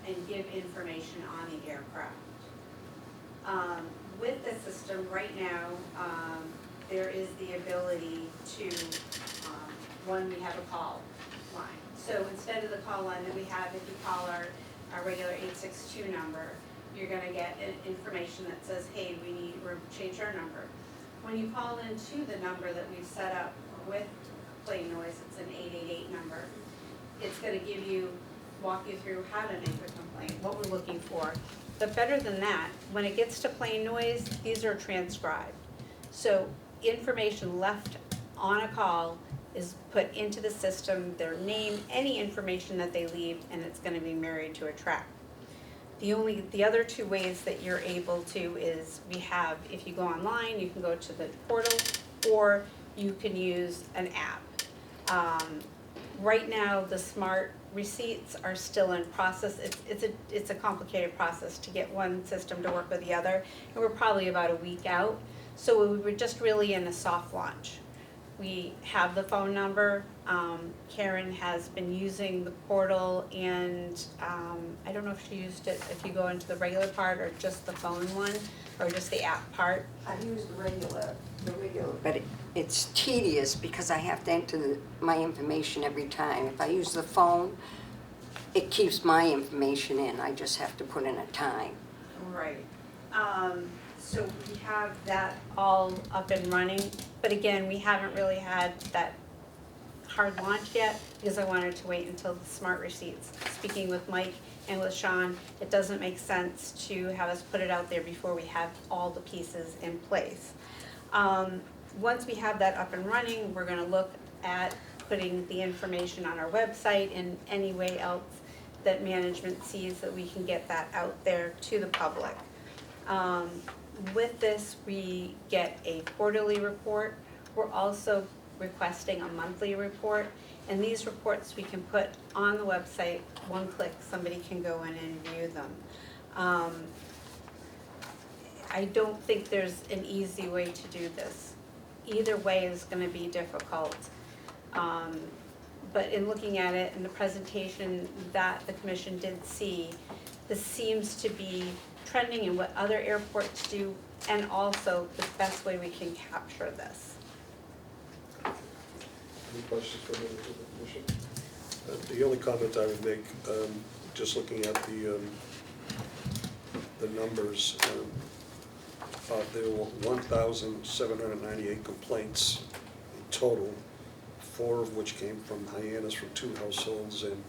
and give information on the aircraft. With the system, right now, there is the ability to, one, we have a call line. So instead of the call line that we have, if you call our regular 862 number, you're gonna get information that says, hey, we're changed our number. When you call into the number that we've set up with Plain Noise, it's an 888 number, it's gonna walk you through how to make a complaint, what we're looking for. But better than that, when it gets to Plain Noise, these are transcribed. So information left on a call is put into the system, their name, any information that they leave, and it's gonna be married to a track. The other two ways that you're able to is we have, if you go online, you can go to the portal, or you can use an app. Right now, the smart receipts are still in process. It's a complicated process to get one system to work with the other, and we're probably about a week out. So we were just really in a soft launch. We have the phone number. Karen has been using the portal, and I don't know if she used it, if you go into the regular part or just the phone one, or just the app part. I use the regular, but it's tedious because I have to enter my information every time. If I use the phone, it keeps my information in. I just have to put in a time. Right. So we have that all up and running, but again, we haven't really had that hard launch yet because I wanted to wait until the smart receipts. Speaking with Mike and with Sean, it doesn't make sense to have us put it out there before we have all the pieces in place. Once we have that up and running, we're gonna look at putting the information on our website and any way else that management sees that we can get that out there to the public. With this, we get a quarterly report. We're also requesting a monthly report, and these reports we can put on the website, one click, somebody can go in and view them. I don't think there's an easy way to do this. Either way is gonna be difficult. But in looking at it in the presentation that the commission did see, this seems to be trending in what other airports do, and also the best way we can capture this. Any questions for the commission? The only comment I would make, just looking at the numbers, there were 1,798 complaints in total, 4 of which came from Hyannis from 2 households, and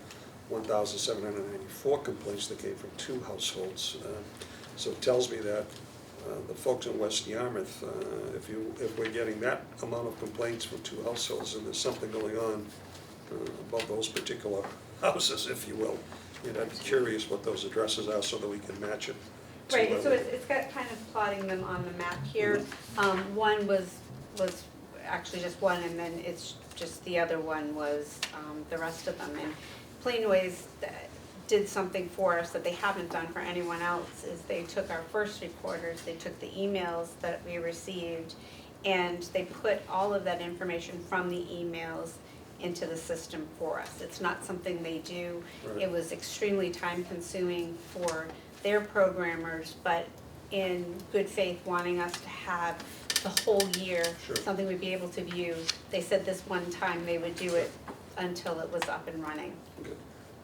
1,794 complaints that came from 2 households. So it tells me that the folks in West Yarmouth, if we're getting that amount of complaints from 2 households, and there's something going on about those particular houses, if you will, and I'd be curious what those addresses are so that we can match it. Right, so it's got kind of plotting them on the map here. One was actually just one, and then it's just the other one was the rest of them. And Plain Noise did something for us that they haven't done for anyone else, is they took our first reporters, they took the emails that we received, and they put all of that information from the emails into the system for us. It's not something they do. Right. It was extremely time consuming for their programmers, but in good faith wanting us to have the whole year, Sure. something we'd be able to view. They said this one time they would do it until it was up and running. Okay.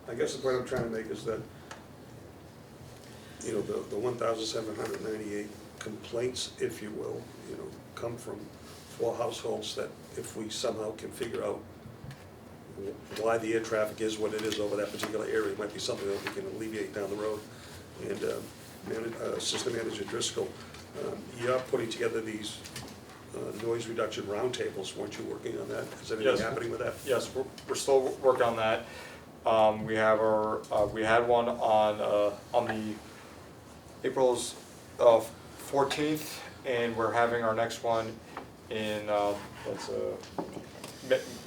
I guess the point I'm trying to make is that, you know, the 1,798 complaints, if you will, you know, come from 4 households that if we somehow can figure out why the air traffic is what it is over that particular area, it might be something that we can alleviate down the road. And Assistant Manager Driscoll, you're putting together these noise reduction roundtables. Weren't you working on that? Is anything Yes. happening with that? Yes, we're still working on that. We have we had one on the April's 14th, and we're having our next one in,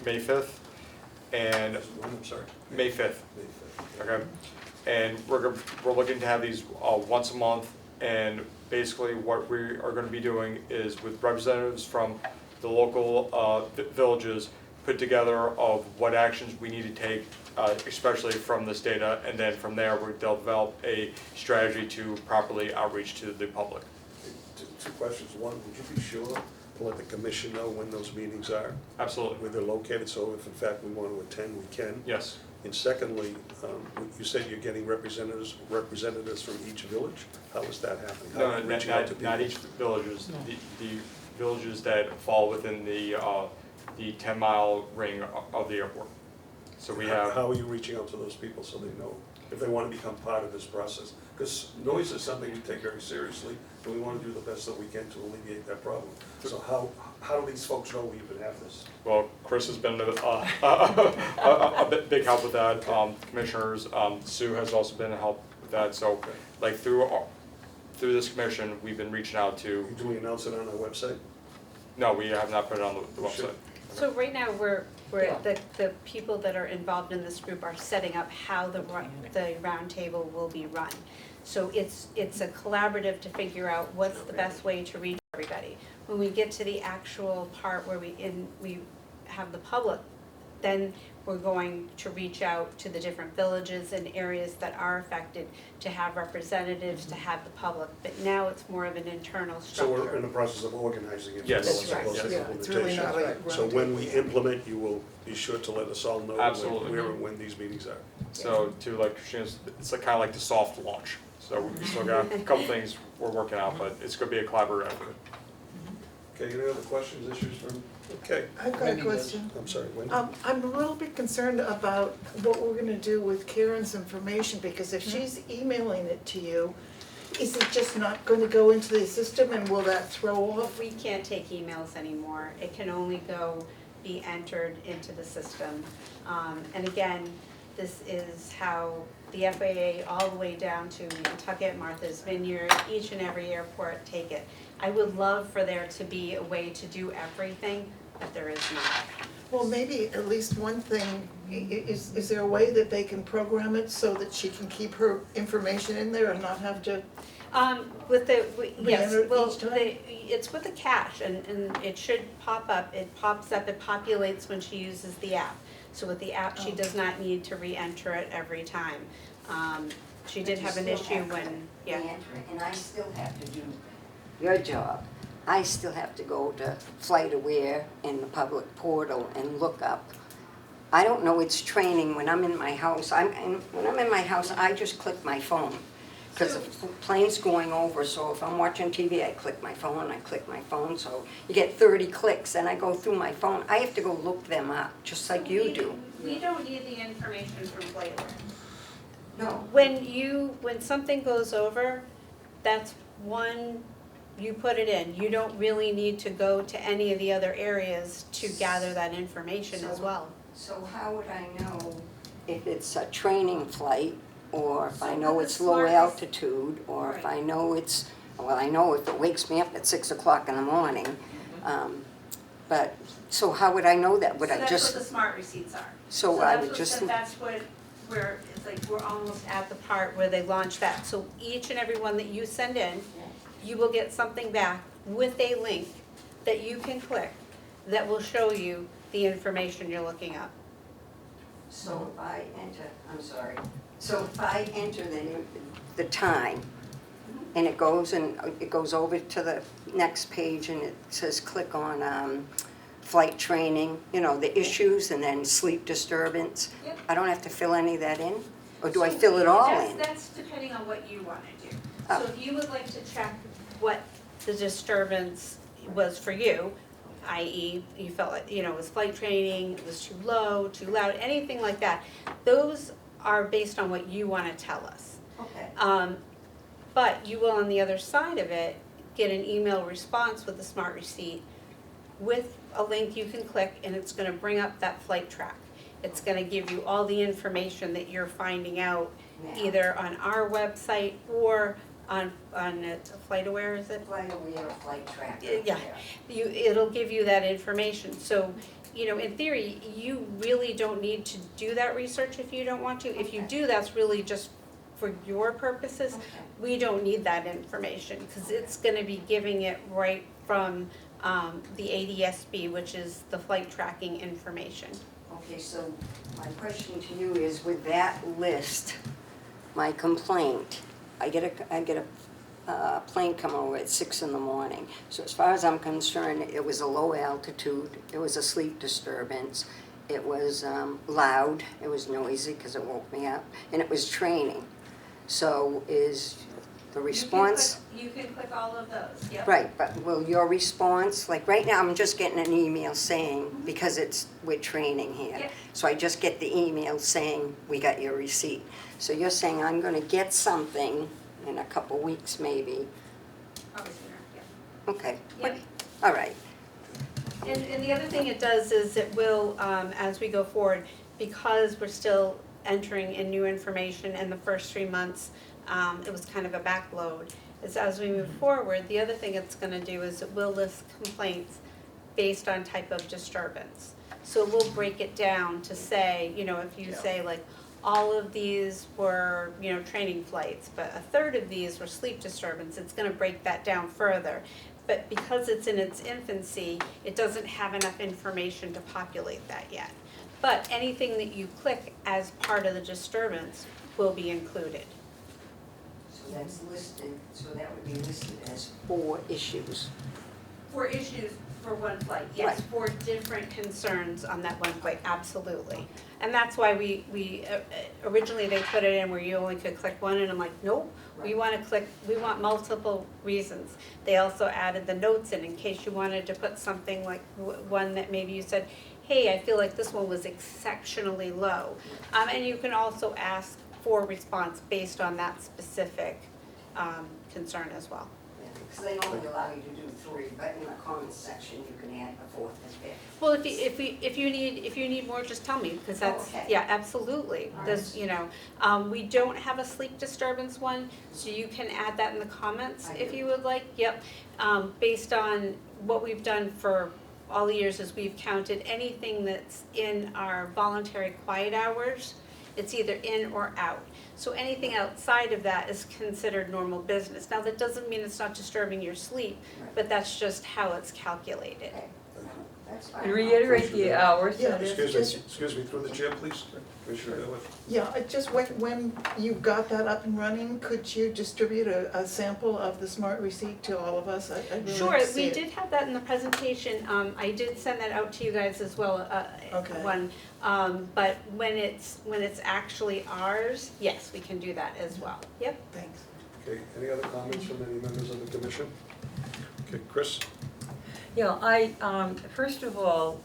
May 5th, and I'm sorry. May 5th, May 5th. okay? And we're looking to have these once a month, and basically what we are gonna be doing is with representatives from the local villages, put together of what actions we need to take, especially from this data, and then from there, they'll develop a strategy to properly outreach to the public. Two questions. One, would you be sure to let the commission know when those meetings are, Absolutely, where they're located, so if in fact we want to attend, we can? yes. And secondly, you said you're getting representatives from each village? How is that happening? How No, are you reaching out to people? not each villages, the villages that fall within the 10-mile ring of the airport. So we have. How are you reaching out to those people so they know if they want to become part of this process? Because noise is something we take very seriously, and we want to do the best that we can to alleviate that problem. So how do these folks know we even have this? Well, Chris has been a big help with that. Commissioners, Sue has also been a help with that. So, like through this commission, we've been reaching out to. Do we announce it on our website? No, we have not put it on the We should. website. So right now, Yeah. the people that are involved in this group are setting up how the roundtable will be run. So it's a collaborative to figure out what's the best way to reach everybody. When we get to the actual part where we have the public, then we're going to reach out to the different villages and areas that are affected to have representatives, to have the public. But now it's more of an internal So structure. we're in the process of organizing it. Yes. as That's right. opposed to Yeah, it's really not implementation. a So when we roundtable. implement, you will be sure to let us all know Absolutely. where and when these meetings are. So to like Christina's, it's like kind of like the soft launch. So we still got a couple things we're working out, but it's going to be a collaborative effort. Okay, any other questions, issues from, okay, I've got a Wendy does. question. I'm sorry, Wendy? I'm a little bit concerned about what we're gonna do with Karen's information, because if she's emailing it to you, is it just not gonna go into the system, and will that throw off? We can't take emails anymore. It can only be entered into the system. And again, this is how the FAA all the way down to Nantucket, Martha's Vineyard, each and every airport take it. I would love for there to be a way to do everything, but there is not. Well, maybe at least one thing, is there a way that they can program it so that she can keep her information in there and not have to? Yes, Re-enter it well, each time? it's with the cache, and it should pop up. It pops up, it populates when she uses the app. So with the app, she does not need to re-enter it every time. She did have an issue when, yeah. And I still have to do your job. I still have to go to FlightAware in the public portal and look up. I don't know it's training when I'm in my house. When I'm in my house, I just click my phone. Because the plane's going over, so if I'm watching TV, I click my phone, so you get 30 clicks, and I go through my phone. I have to go look them up, just like you do. We don't need the information from FlightAware. No. When something goes over, that's one, you put it in. You don't really need to go to any of the other areas to gather that information as well. So how would I know if it's a training flight, or if I So know with it's the low smart- altitude, or if Right. I know it's, well, I know if it wakes me up at 6 o'clock in the morning. But, so how would I know that? Would I So just? that's what the smart receipts are. So I would just. That's what, where, it's like, we're almost at the part where they launch that. So each and every one that you send in, you will get something back with a link that you can click that will show you the information you're looking up. So if I enter the time, and it goes over to the next page, and it says click on flight training, the issues, and then sleep disturbance. Yep. I don't have to fill any of that in? Or do I fill it all in? That's depending on what you want to do. Oh. So if you would like to check what the disturbance was for you, i.e. you felt like, it was flight training, it was too low, too loud, anything like that, those are based on what you want to tell us. Okay. But you will, on the other side of it, get an email response with a smart receipt with a link you can click, and it's gonna bring up that flight track. It's gonna give you all the information that you're finding out Now. either on our website or on FlightAware, is it? Flight aware, flight tracker. Yeah, it'll give you that information. So, you know, in theory, you really don't need to do that research if you don't want to. If you Okay. do, that's really just for your purposes. Okay. We don't need that information, because it's gonna be giving it right from the ADSB, which is the flight tracking information. Okay, so my question to you is, with that list, my complaint, I get a plane come over at 6 in the morning. So as far as I'm concerned, it was a low altitude, it was a sleep disturbance, it was loud, it was noisy because it woke me up, and it was training. So is the response? You can click all of those, yep. Right, but will your response, like right now, I'm just getting an email saying, because we're training here. Yep. So I just get the email saying, we got your receipt. So you're saying I'm gonna get something in a couple weeks maybe? Probably sooner, yeah. Okay, Yep. all right. And the other thing it does is it will, as we go forward, because we're still entering in new information in the first 3 months, it was kind of a backload. Is as we move forward, the other thing it's gonna do is it will list complaints based on type of disturbance. So we'll break it down to say, you know, if you say like, all of these were, you know, training flights, but a third of these were sleep disturbance, it's gonna break that down further. But because it's in its infancy, it doesn't have enough information to populate that yet. But anything that you click as part of the disturbance will be included. So that's listed, so that would be listed as 4 issues. For issues for one flight, yes, for different concerns on that one flight, absolutely. And that's why we originally they put it in where you only could click one, and I'm like, nope, we want multiple reasons. They also added the notes in case you wanted to put something like one that maybe you said, hey, I feel like this one was exceptionally low. And you can also ask for a response based on that specific concern as well. Because they only allow you to do 3, but in the comments section, you can add a 4th and 5th. Well, if you need more, just tell me, because that's, okay. yeah, absolutely. All There's, right. you know, we don't have a sleep disturbance one, so you can add that in the comments if you would like, yep. Based on what we've done for all the years is we've counted anything that's in our voluntary quiet hours, it's either in or out. So anything outside of that is considered normal business. Now, that doesn't mean it's not disturbing your sleep, but that's just how it's calculated. Okay, that's fine. And reiterate the hours that is. Excuse me, through the chair, please. Commissioner Bailiff. Yeah, just when you got that up and running, could you distribute a sample of the smart receipt to all of us? I'd really Sure, like to see we it. did have that in the presentation. I did send that out to you guys as well, Okay. one. But when it's actually ours, yes, we can do that as well. Yep. Thanks. Okay, any other comments from any members of the commission? Okay, Chris? Yeah, first of all,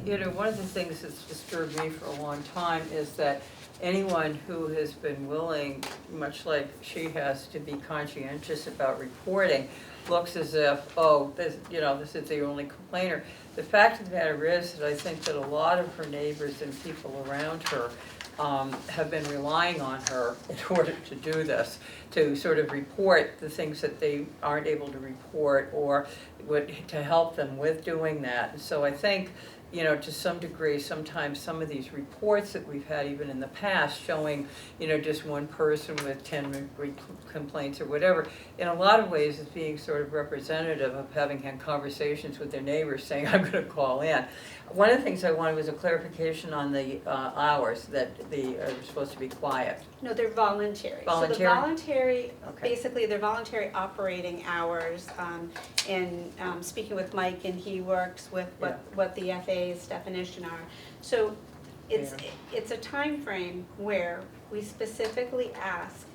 you know, one of the things that's disturbed me for a long time is that anyone who has been willing, much like she has, to be conscientious about reporting, looks as if, oh, this is the only complainer. The fact of the matter is that I think that a lot of her neighbors and people around her have been relying on her in order to do this, to sort of report the things that they aren't able to report, or to help them with doing that. And so I think, you know, to some degree, sometimes some of these reports that we've had even in the past showing, you know, just one person with 10 complaints or whatever, in a lot of ways is being sort of representative of having had conversations with their neighbors saying, I'm going to call in. One of the things I wanted was a clarification on the hours that they're supposed to be quiet. No, they're voluntary. So the Voluntary? voluntary, Okay. basically, they're voluntary operating hours. And speaking with Mike, and he works with what the FAA's definition are. So it's a time frame where we specifically ask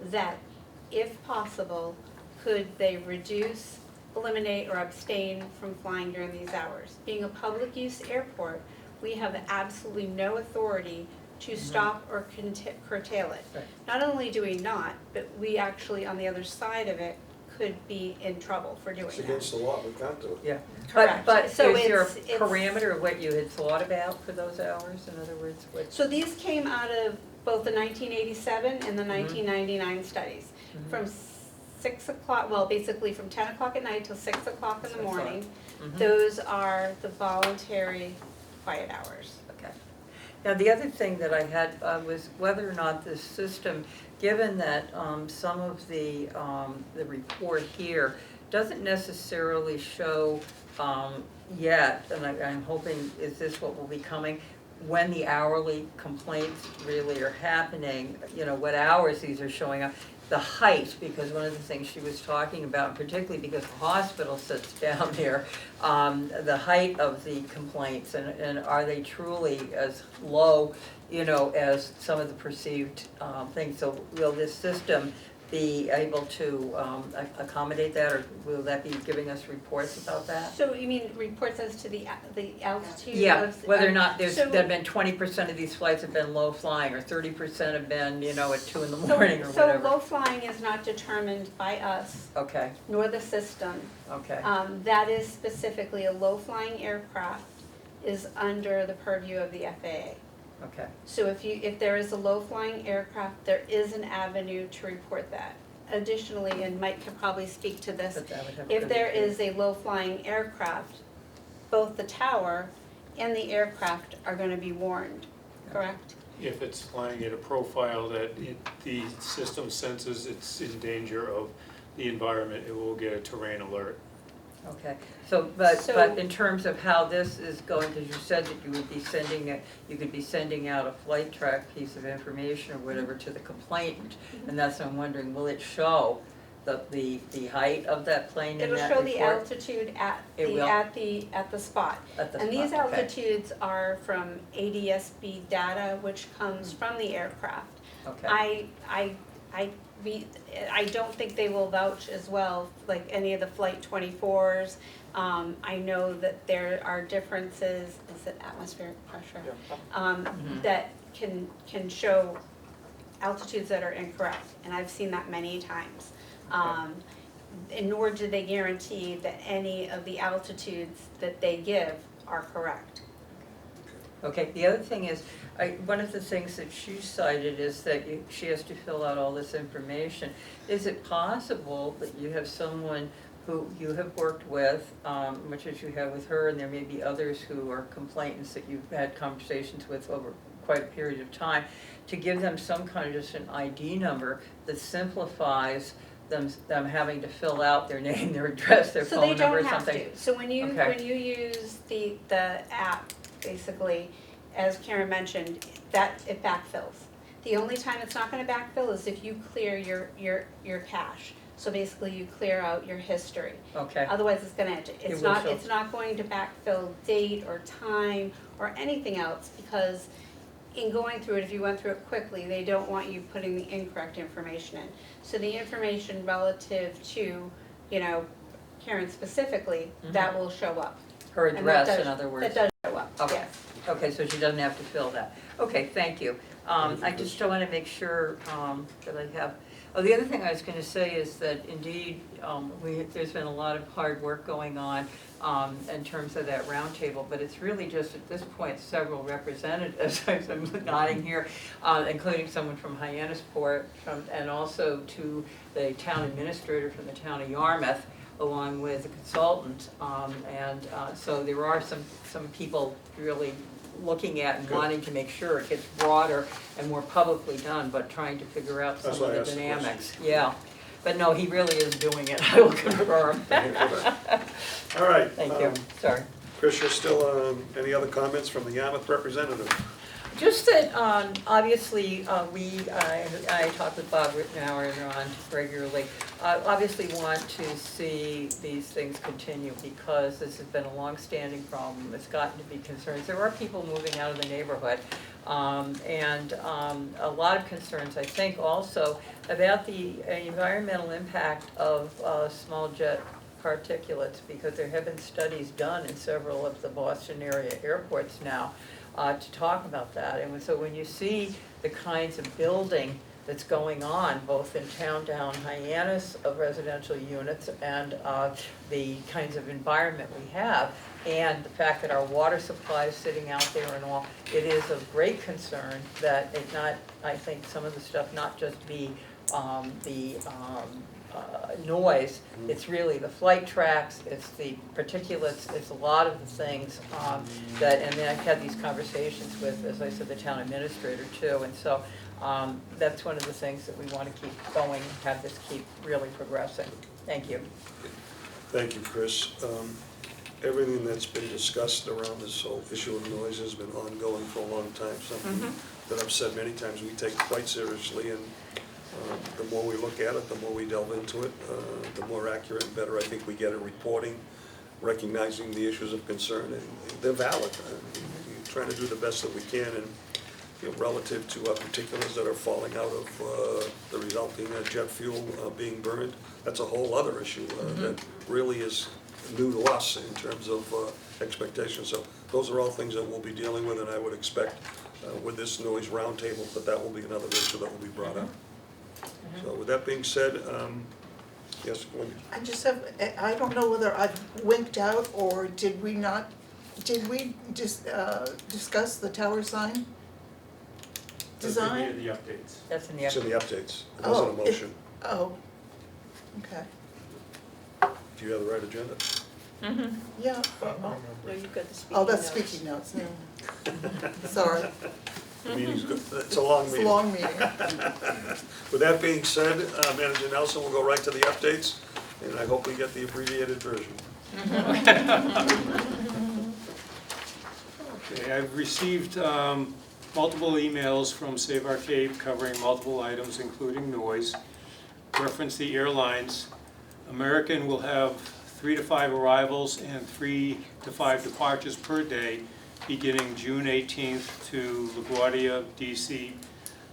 that, if possible, could they reduce, eliminate, or abstain from flying during these hours. Being a public use airport, we have absolutely no authority to stop or curtail it. Right. Not only do we not, but we actually, on the other side of it, could be in trouble for doing It's that. against the law, we can't do it. Yeah. Correct. But So is there a it's- parameter of what you had thought about for those hours? In other words, what? So these came out of both the 1987 and the 1999 studies. Mhm. From 6 o'clock, well, basically from 10 o'clock at night till 6 o'clock in the 6 o'clock. morning. Mhm. Those are the voluntary quiet hours. Okay. Now, the other thing that I had was whether or not this system, given that some of the report here doesn't necessarily show yet, and I'm hoping, is this what will be coming, when the hourly complaints really are happening, what hours these are showing up, the height, because one of the things she was talking about, particularly because the hospital sits down there, the height of the complaints, and are they truly as low, as some of the perceived things? So will this system be able to accommodate that, or will that be giving us reports about that? So you mean reports as to the altitude of? Yeah, whether or not so- there've been 20% of these flights have been low flying, or 30% have been, at 2 in the morning or whatever. So low flying is not determined by us, Okay, nor the system. okay, That is specifically a low flying aircraft is under the purview of the FAA. okay. So if there is a low flying aircraft, there is an avenue to report that. Additionally, and Mike could probably speak to this, But that would have if to there be- is a low flying aircraft, both the tower and the aircraft are gonna be warned, correct? If it's flying at a profile that the system senses it's in danger of the environment, it will get a terrain alert. Okay, but So- in terms of how this is going, because you said that you would be you could be sending out a flight track piece of information or whatever to the complainant, and that's, I'm wondering, will it show the height of that plane in It'll that show the report? altitude at It will? at the spot. At the And these spot, okay. altitudes are from ADS-B data, which comes from the aircraft. Okay, I don't think they will vouch as well, like any of the Flight 24s. I know that there are differences, is it atmospheric pressure? Mhm. That can show altitudes that are incorrect, and I've seen that many times. And nor do they guarantee that any of the altitudes that they give are correct. okay, the other thing is, one of the things that she cited is that she has to fill out all this information. Is it possible that you have someone who you have worked with, much as you have with her, and there may be others who are complainants that you've had conversations with over quite a period of time, to give them some kind of just an ID number that simplifies them having to fill out their name, their address, their So they phone number or don't have something? to. So when you Okay. use the app, basically, as Karen mentioned, that it backfills. The only time it's not gonna backfill is if you clear your cache. So basically you clear out your history. Okay, Otherwise it's gonna enter. It will show. It's not going to backfill date or time or anything else, because in going through it, if you went through it quickly, they don't want you putting the incorrect information in. So the information relative to, Karen specifically, that will show up. her And that address, in does- other words. That does show up, Okay. yes. Okay, so she doesn't have to fill that. Okay, thank you. I just want to make sure that I have, the other thing I was going to say is that indeed, there's been a lot of hard work going on in terms of that roundtable, but it's really just at this point several representatives, I'm nodding here, including someone from Hyannisport, and also to the town administrator from the town of Yarmouth, along with a consultant, so there are some people really looking at and Good. wanting to make sure it gets broader and more publicly done, but trying to figure out some That's of why I the asked the dynamics. Yeah, but no, he really is doing it, I will confirm. All right. Thank you, sorry. Chris, you're still, any other comments from the Yarmouth representative? Just that, obviously, I talk with Bob Rittenhour and Ron regularly, obviously want to see these things continue, because this has been a long-standing problem. It's gotten to be concerns. There are people moving out of the neighborhood, and a lot of concerns, I think, also about the environmental impact of small jet particulates, because there have been studies done in several of the Boston area airports now to talk about that. And so when you see the kinds of building that's going on, both in down Hyannis of residential units and the kinds of environment we have, and the fact that our water supply is sitting out there and all, it is of great concern that it not, I think some of the stuff not just be noise, it's really the flight tracks, it's the particulates, it's a lot of the things that, and then I've had these conversations with, as I said, the town administrator too, and so that's one of the things that we want to keep going, have this keep really progressing. Thank you. Thank you, Chris. Everything that's been discussed around this whole issue of noise has been ongoing for a long time, something that I've said many times we take quite seriously, and the more we look at it, the more we delve into it, the more accurate and better I think we get at reporting, recognizing the issues of concern, and they're valid. We're trying to do the best that we can, and relative to particulars that are falling out of the resulting jet fuel being burned, that's a whole other issue that really is new to us in terms of expectations. So those are all things that we'll be dealing with, and I would expect with this noise roundtable that will be another issue that will be brought up. So with that being said, yes, Wendy? I just have, I don't know whether I've winked out or did we just discuss the tower sign design? The updates. That's in the It's in the updates. It wasn't a motion. Okay, Do you have the right agenda? yeah. No, you've got the speaking Oh, that's notes. speaking notes, no. Sorry, The meeting's good. It's a long it's a meeting. long meeting. With that being said, Manager Nelson will go right to the updates, and I hope we get the abbreviated version. Okay, I've received multiple emails from Save Our Cape covering multiple items, including noise. Reference the airlines. American will have 3 to 5 arrivals and 3 to 5 departures per day, beginning June 18th to LaGuardia, DC,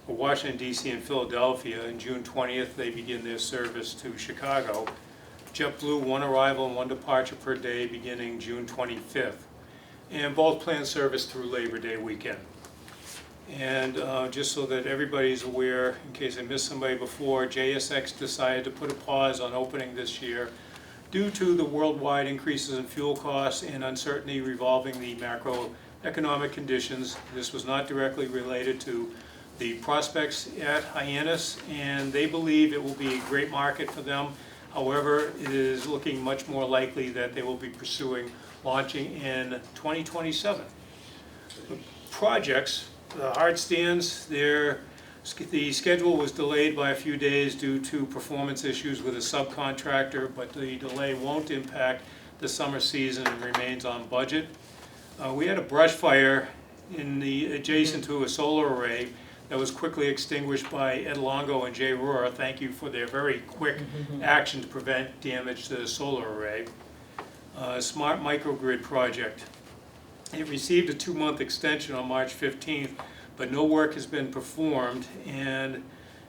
or Washington, DC, and Philadelphia. And June 20th, they begin their service to Chicago. JetBlue, 1 arrival and 1 departure per day, beginning June 25th. And both plan service through Labor Day weekend. And just so that everybody's aware, in case I missed somebody before, JSX decided to put a pause on opening this year due to the worldwide increases in fuel costs and uncertainty revolving the macroeconomic conditions. This was not directly related to the prospects at Hyannis, and they believe it will be a great market for them. However, it is looking much more likely that they will be pursuing launching in 2027. The projects, the hard stands, the schedule was delayed by a few days due to performance issues with a subcontractor, but the delay won't impact the summer season and remains on budget. We had a brush fire in the adjacent to a solar array that was quickly extinguished by Ed Longo and Jay Rohr. Thank you for their very quick action to prevent damage to the solar array. Smart microgrid project. It received a 2-month extension on March 15th, but no work has been performed, and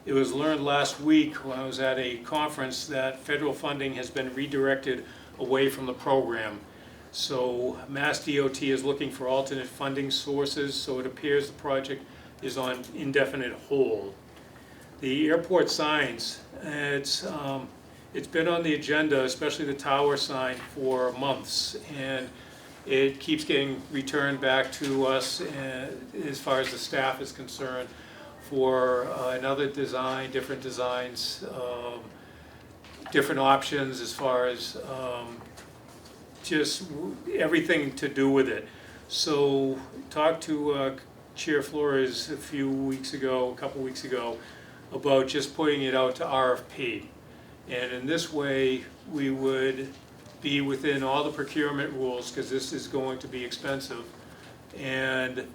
it was learned last week when I was at a conference that federal funding has been redirected away from the program. So Mass DOT is looking for alternate funding sources, so it appears the project is on indefinite hold. The airport signs, it's been on the agenda, especially the tower sign, for months, and it keeps getting returned back to us as far as the staff is concerned for another design, different designs, different options as far as just everything to do with it. So talked to Chair Flores a couple weeks ago, about just putting it out to RFP. And in this way, we would be within all the procurement rules, because this is going to be expensive. And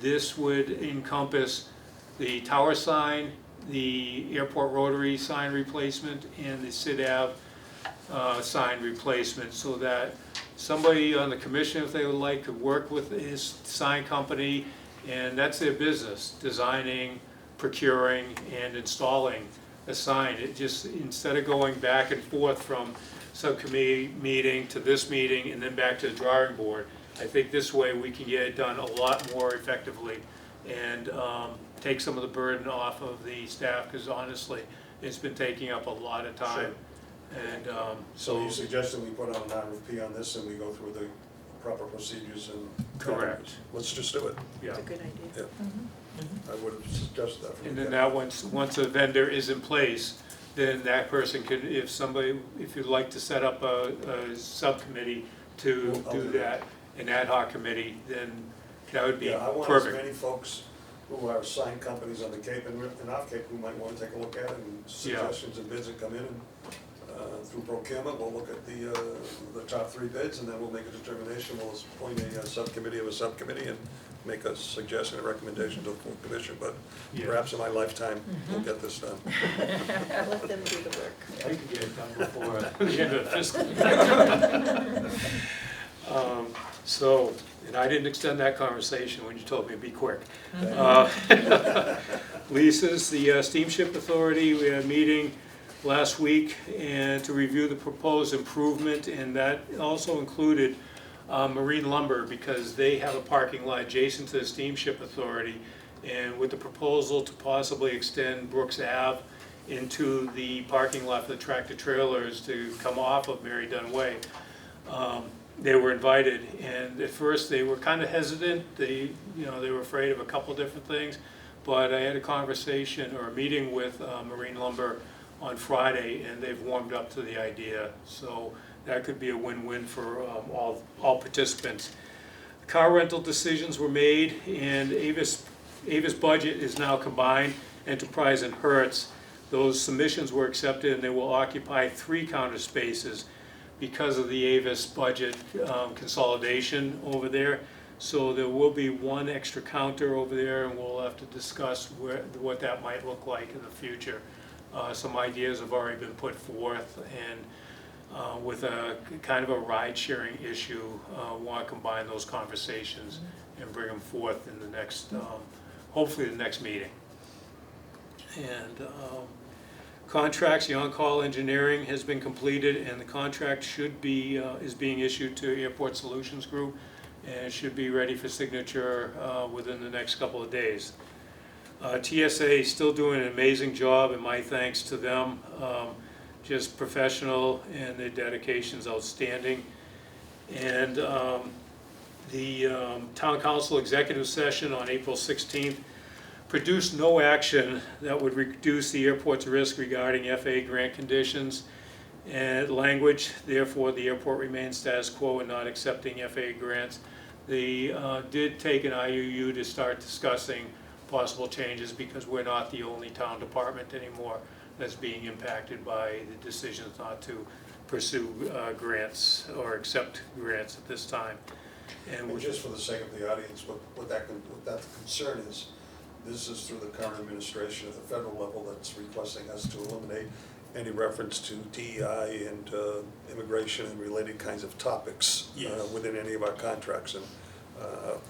this would encompass the tower sign, the airport rotary sign replacement, and the Sid Ave sign replacement, so that somebody on the commission, if they would like, could work with his sign company, and that's their business, designing, procuring, and installing a sign. It just, instead of going back and forth from subcommittee meeting to this meeting and then back to the drawing board. I think this way we can get it done a lot more effectively and take some of the burden off of the staff, because honestly, it's been taking up a lot of time. And So you suggested we put out an RFP on this and we go through the proper procedures and. Correct. Let's just do it. Yeah. It's a good idea. Yeah. I would have suggested that. from And the then get-go. that once a vendor is in place, then that person can, if you'd like to set up a subcommittee to I'll do do that, an ad hoc committee, then that would be Yeah, I want as perfect. many folks who are assigned companies on the Cape and off Cape who might want to take a look at it, and suggestions and bids that come in, and through procurement, we'll look at the top 3 bids, and then we'll make a determination. We'll appoint a subcommittee of a subcommittee and make a suggestion, a recommendation to the full commission, but Yeah. perhaps in my lifetime, we'll get this done. Let them do the work. I could get it done before the end of the fiscal year. So, and I didn't extend that conversation when you told me to be quick. Leases, the Steamship Authority, we had a meeting last week and to review the proposed improvement, and that also included Marine Lumber, because they have a parking lot adjacent to the Steamship Authority, and with the proposal to possibly extend Brooks Ave into the parking lot for the tractor trailers to come off of Mary Dunn Way. They were invited, and at first they were kind of hesitant. They were afraid of a couple different things, but I had a conversation or a meeting with Marine Lumber on Friday, and they've warmed up to the idea. So that could be a win-win for all participants. Car rental decisions were made, and Avis budget is now combined, Enterprise and Hertz. Those submissions were accepted, and they will occupy 3 counter spaces because of the Avis budget consolidation over there. So there will be 1 extra counter over there, and we'll have to discuss what that might look like in the future. Some ideas have already been put forth, and with a kind of a ride-sharing issue, want to combine those conversations and bring them forth in the next, hopefully the next meeting. And contracts, the on-call engineering has been completed, and the contract should be, is being issued to Airport Solutions Group, and should be ready for signature within the next couple of days. TSA is still doing an amazing job, and my thanks to them. Just professional, and their dedication's outstanding. And the Town Council executive session on April 16th produced no action that would reduce the airport's risk regarding FAA grant conditions and language. Therefore, the airport remains status quo and not accepting FAA grants. They did take an IUU to start discussing possible changes, because we're not the only town department anymore that's being impacted by the decisions not to pursue grants or accept grants at this time. And just for the sake of the audience, what that concern is, this is through the current administration at the federal level that's requesting us to eliminate any reference to DEI and immigration and related kinds of topics within any of our contracts. And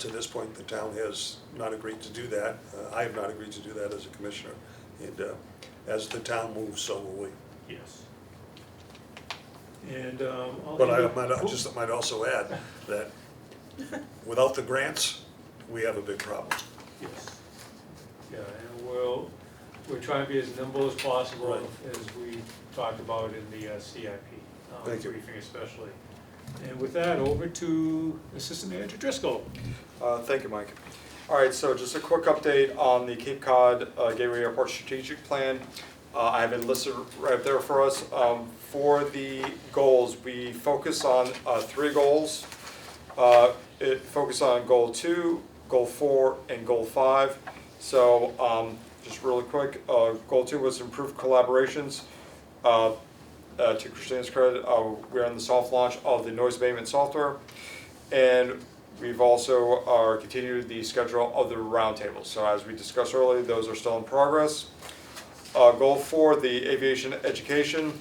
to this point, the town has not agreed to do that. I have not agreed to do that as a commissioner. And as the town moves, so will we. Yes. And But I might also add that without the grants, we have a big problem. Yes. Yeah, and we're trying to be as nimble as possible, Right. as we talked about in the CIP Thank you. briefing especially. And with that, over to Assistant Manager Driscoll. Thank you, Mike. All right, so just a quick update on the Cape Cod Gateway Airport Strategic Plan. I have it listed right there for us. For the goals, we focus on 3 goals. It focuses on Goal 2, Goal 4, and Goal 5. So just really quick, Goal 2 was improved collaborations. To Christine's credit, we're on the soft launch of the noise abatement software, and we've also continued the schedule of the roundtables. So as we discussed earlier, those are still in progress. Goal 4, the aviation education.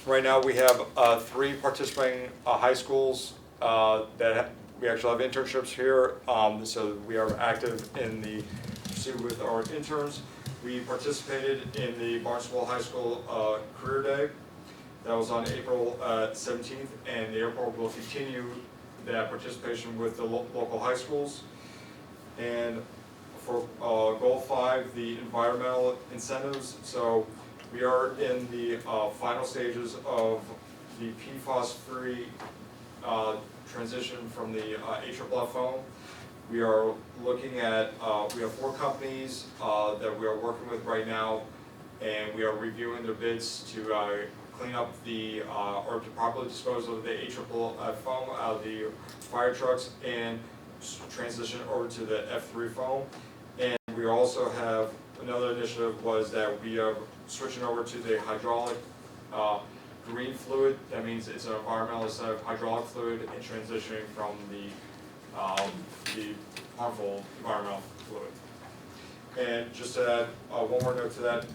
Right now we have 3 participating high schools that we actually have internships here, so we are active in the pursuit with our interns. We participated in the Barnstable High School Career Day. That was on April 17th, and the airport will continue that participation with the local high schools. And for goal 5, the environmental incentives, so we are in the final stages of the PFAS-free transition from the AFFF foam. We are looking at, we have 4 companies that we are working with right now, and we are reviewing their bids to clean up the, or to properly dispose of the AFFF foam out of the fire trucks and transition over to the F3 foam. And we also have, another initiative was that we are switching over to the hydraulic green fluid. That means it's an environmental instead hydraulic fluid, and transitioning from the harmful environmental fluid. And just to add one more note to that,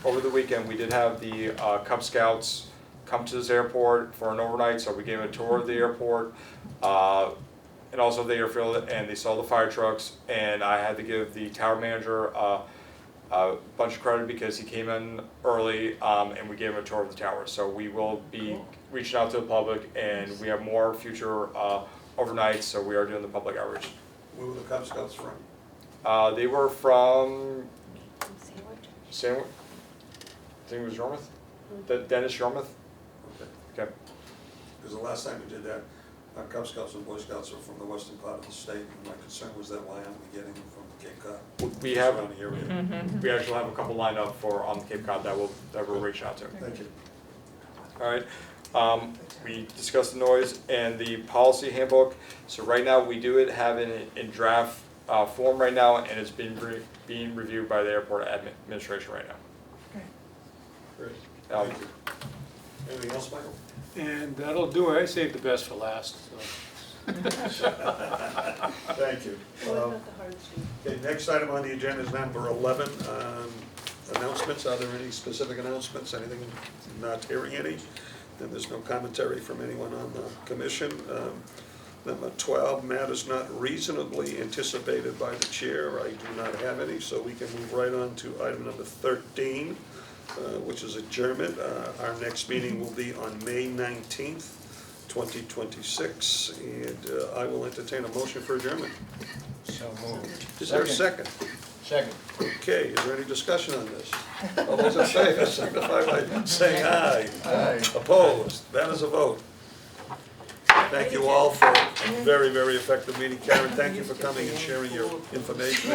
over the weekend we did have the Cub Scouts come to this airport for an overnight, so we gave a tour of the airport and also the airfield, and they saw the fire trucks, and I had to give the tower manager a bunch of credit because he came in early and we gave him a tour of the tower. So we will be reaching out to the public, and we have more future overnights, so we are doing the public outreach. Where were the Cub Scouts from? They were from Sandwich. I think it was Yarmouth. Dennis Yarmouth. Okay. Because the last time we did that, our Cub Scouts and Boy Scouts are from the western part of the state, and my concern was that why aren't we getting them from Cape Cod? We have, Surrounding area. we actually have a couple lined up for on the Cape Cod that we're reaching out to. Thank you. All right. We discussed the noise and the policy handbook. So right now we do have it in draft form right now, and it's being reviewed by the airport administration right now. Great. Um, Thank you. Anything else, Michael? And that'll do it. I saved the best for last, so. Thank you. Okay, next item on the agenda is number 11, announcements. Are there any specific announcements? Anything? Not hearing any. Then there's no commentary from anyone on the commission. Number 12, matters not reasonably anticipated by the chair. I do not have any, so we can move right on to item number 13, which is adjournment. Our next meeting will be on May 19th, 2026, and I will entertain a motion for adjournment. So moved. Is there a second? Second. Okay, is there any discussion on this? All those in favor, signify by saying aye. Aye. Opposed? That is a vote. Thank you all for a very, very effective meeting. Karen, thank you for coming and sharing your information.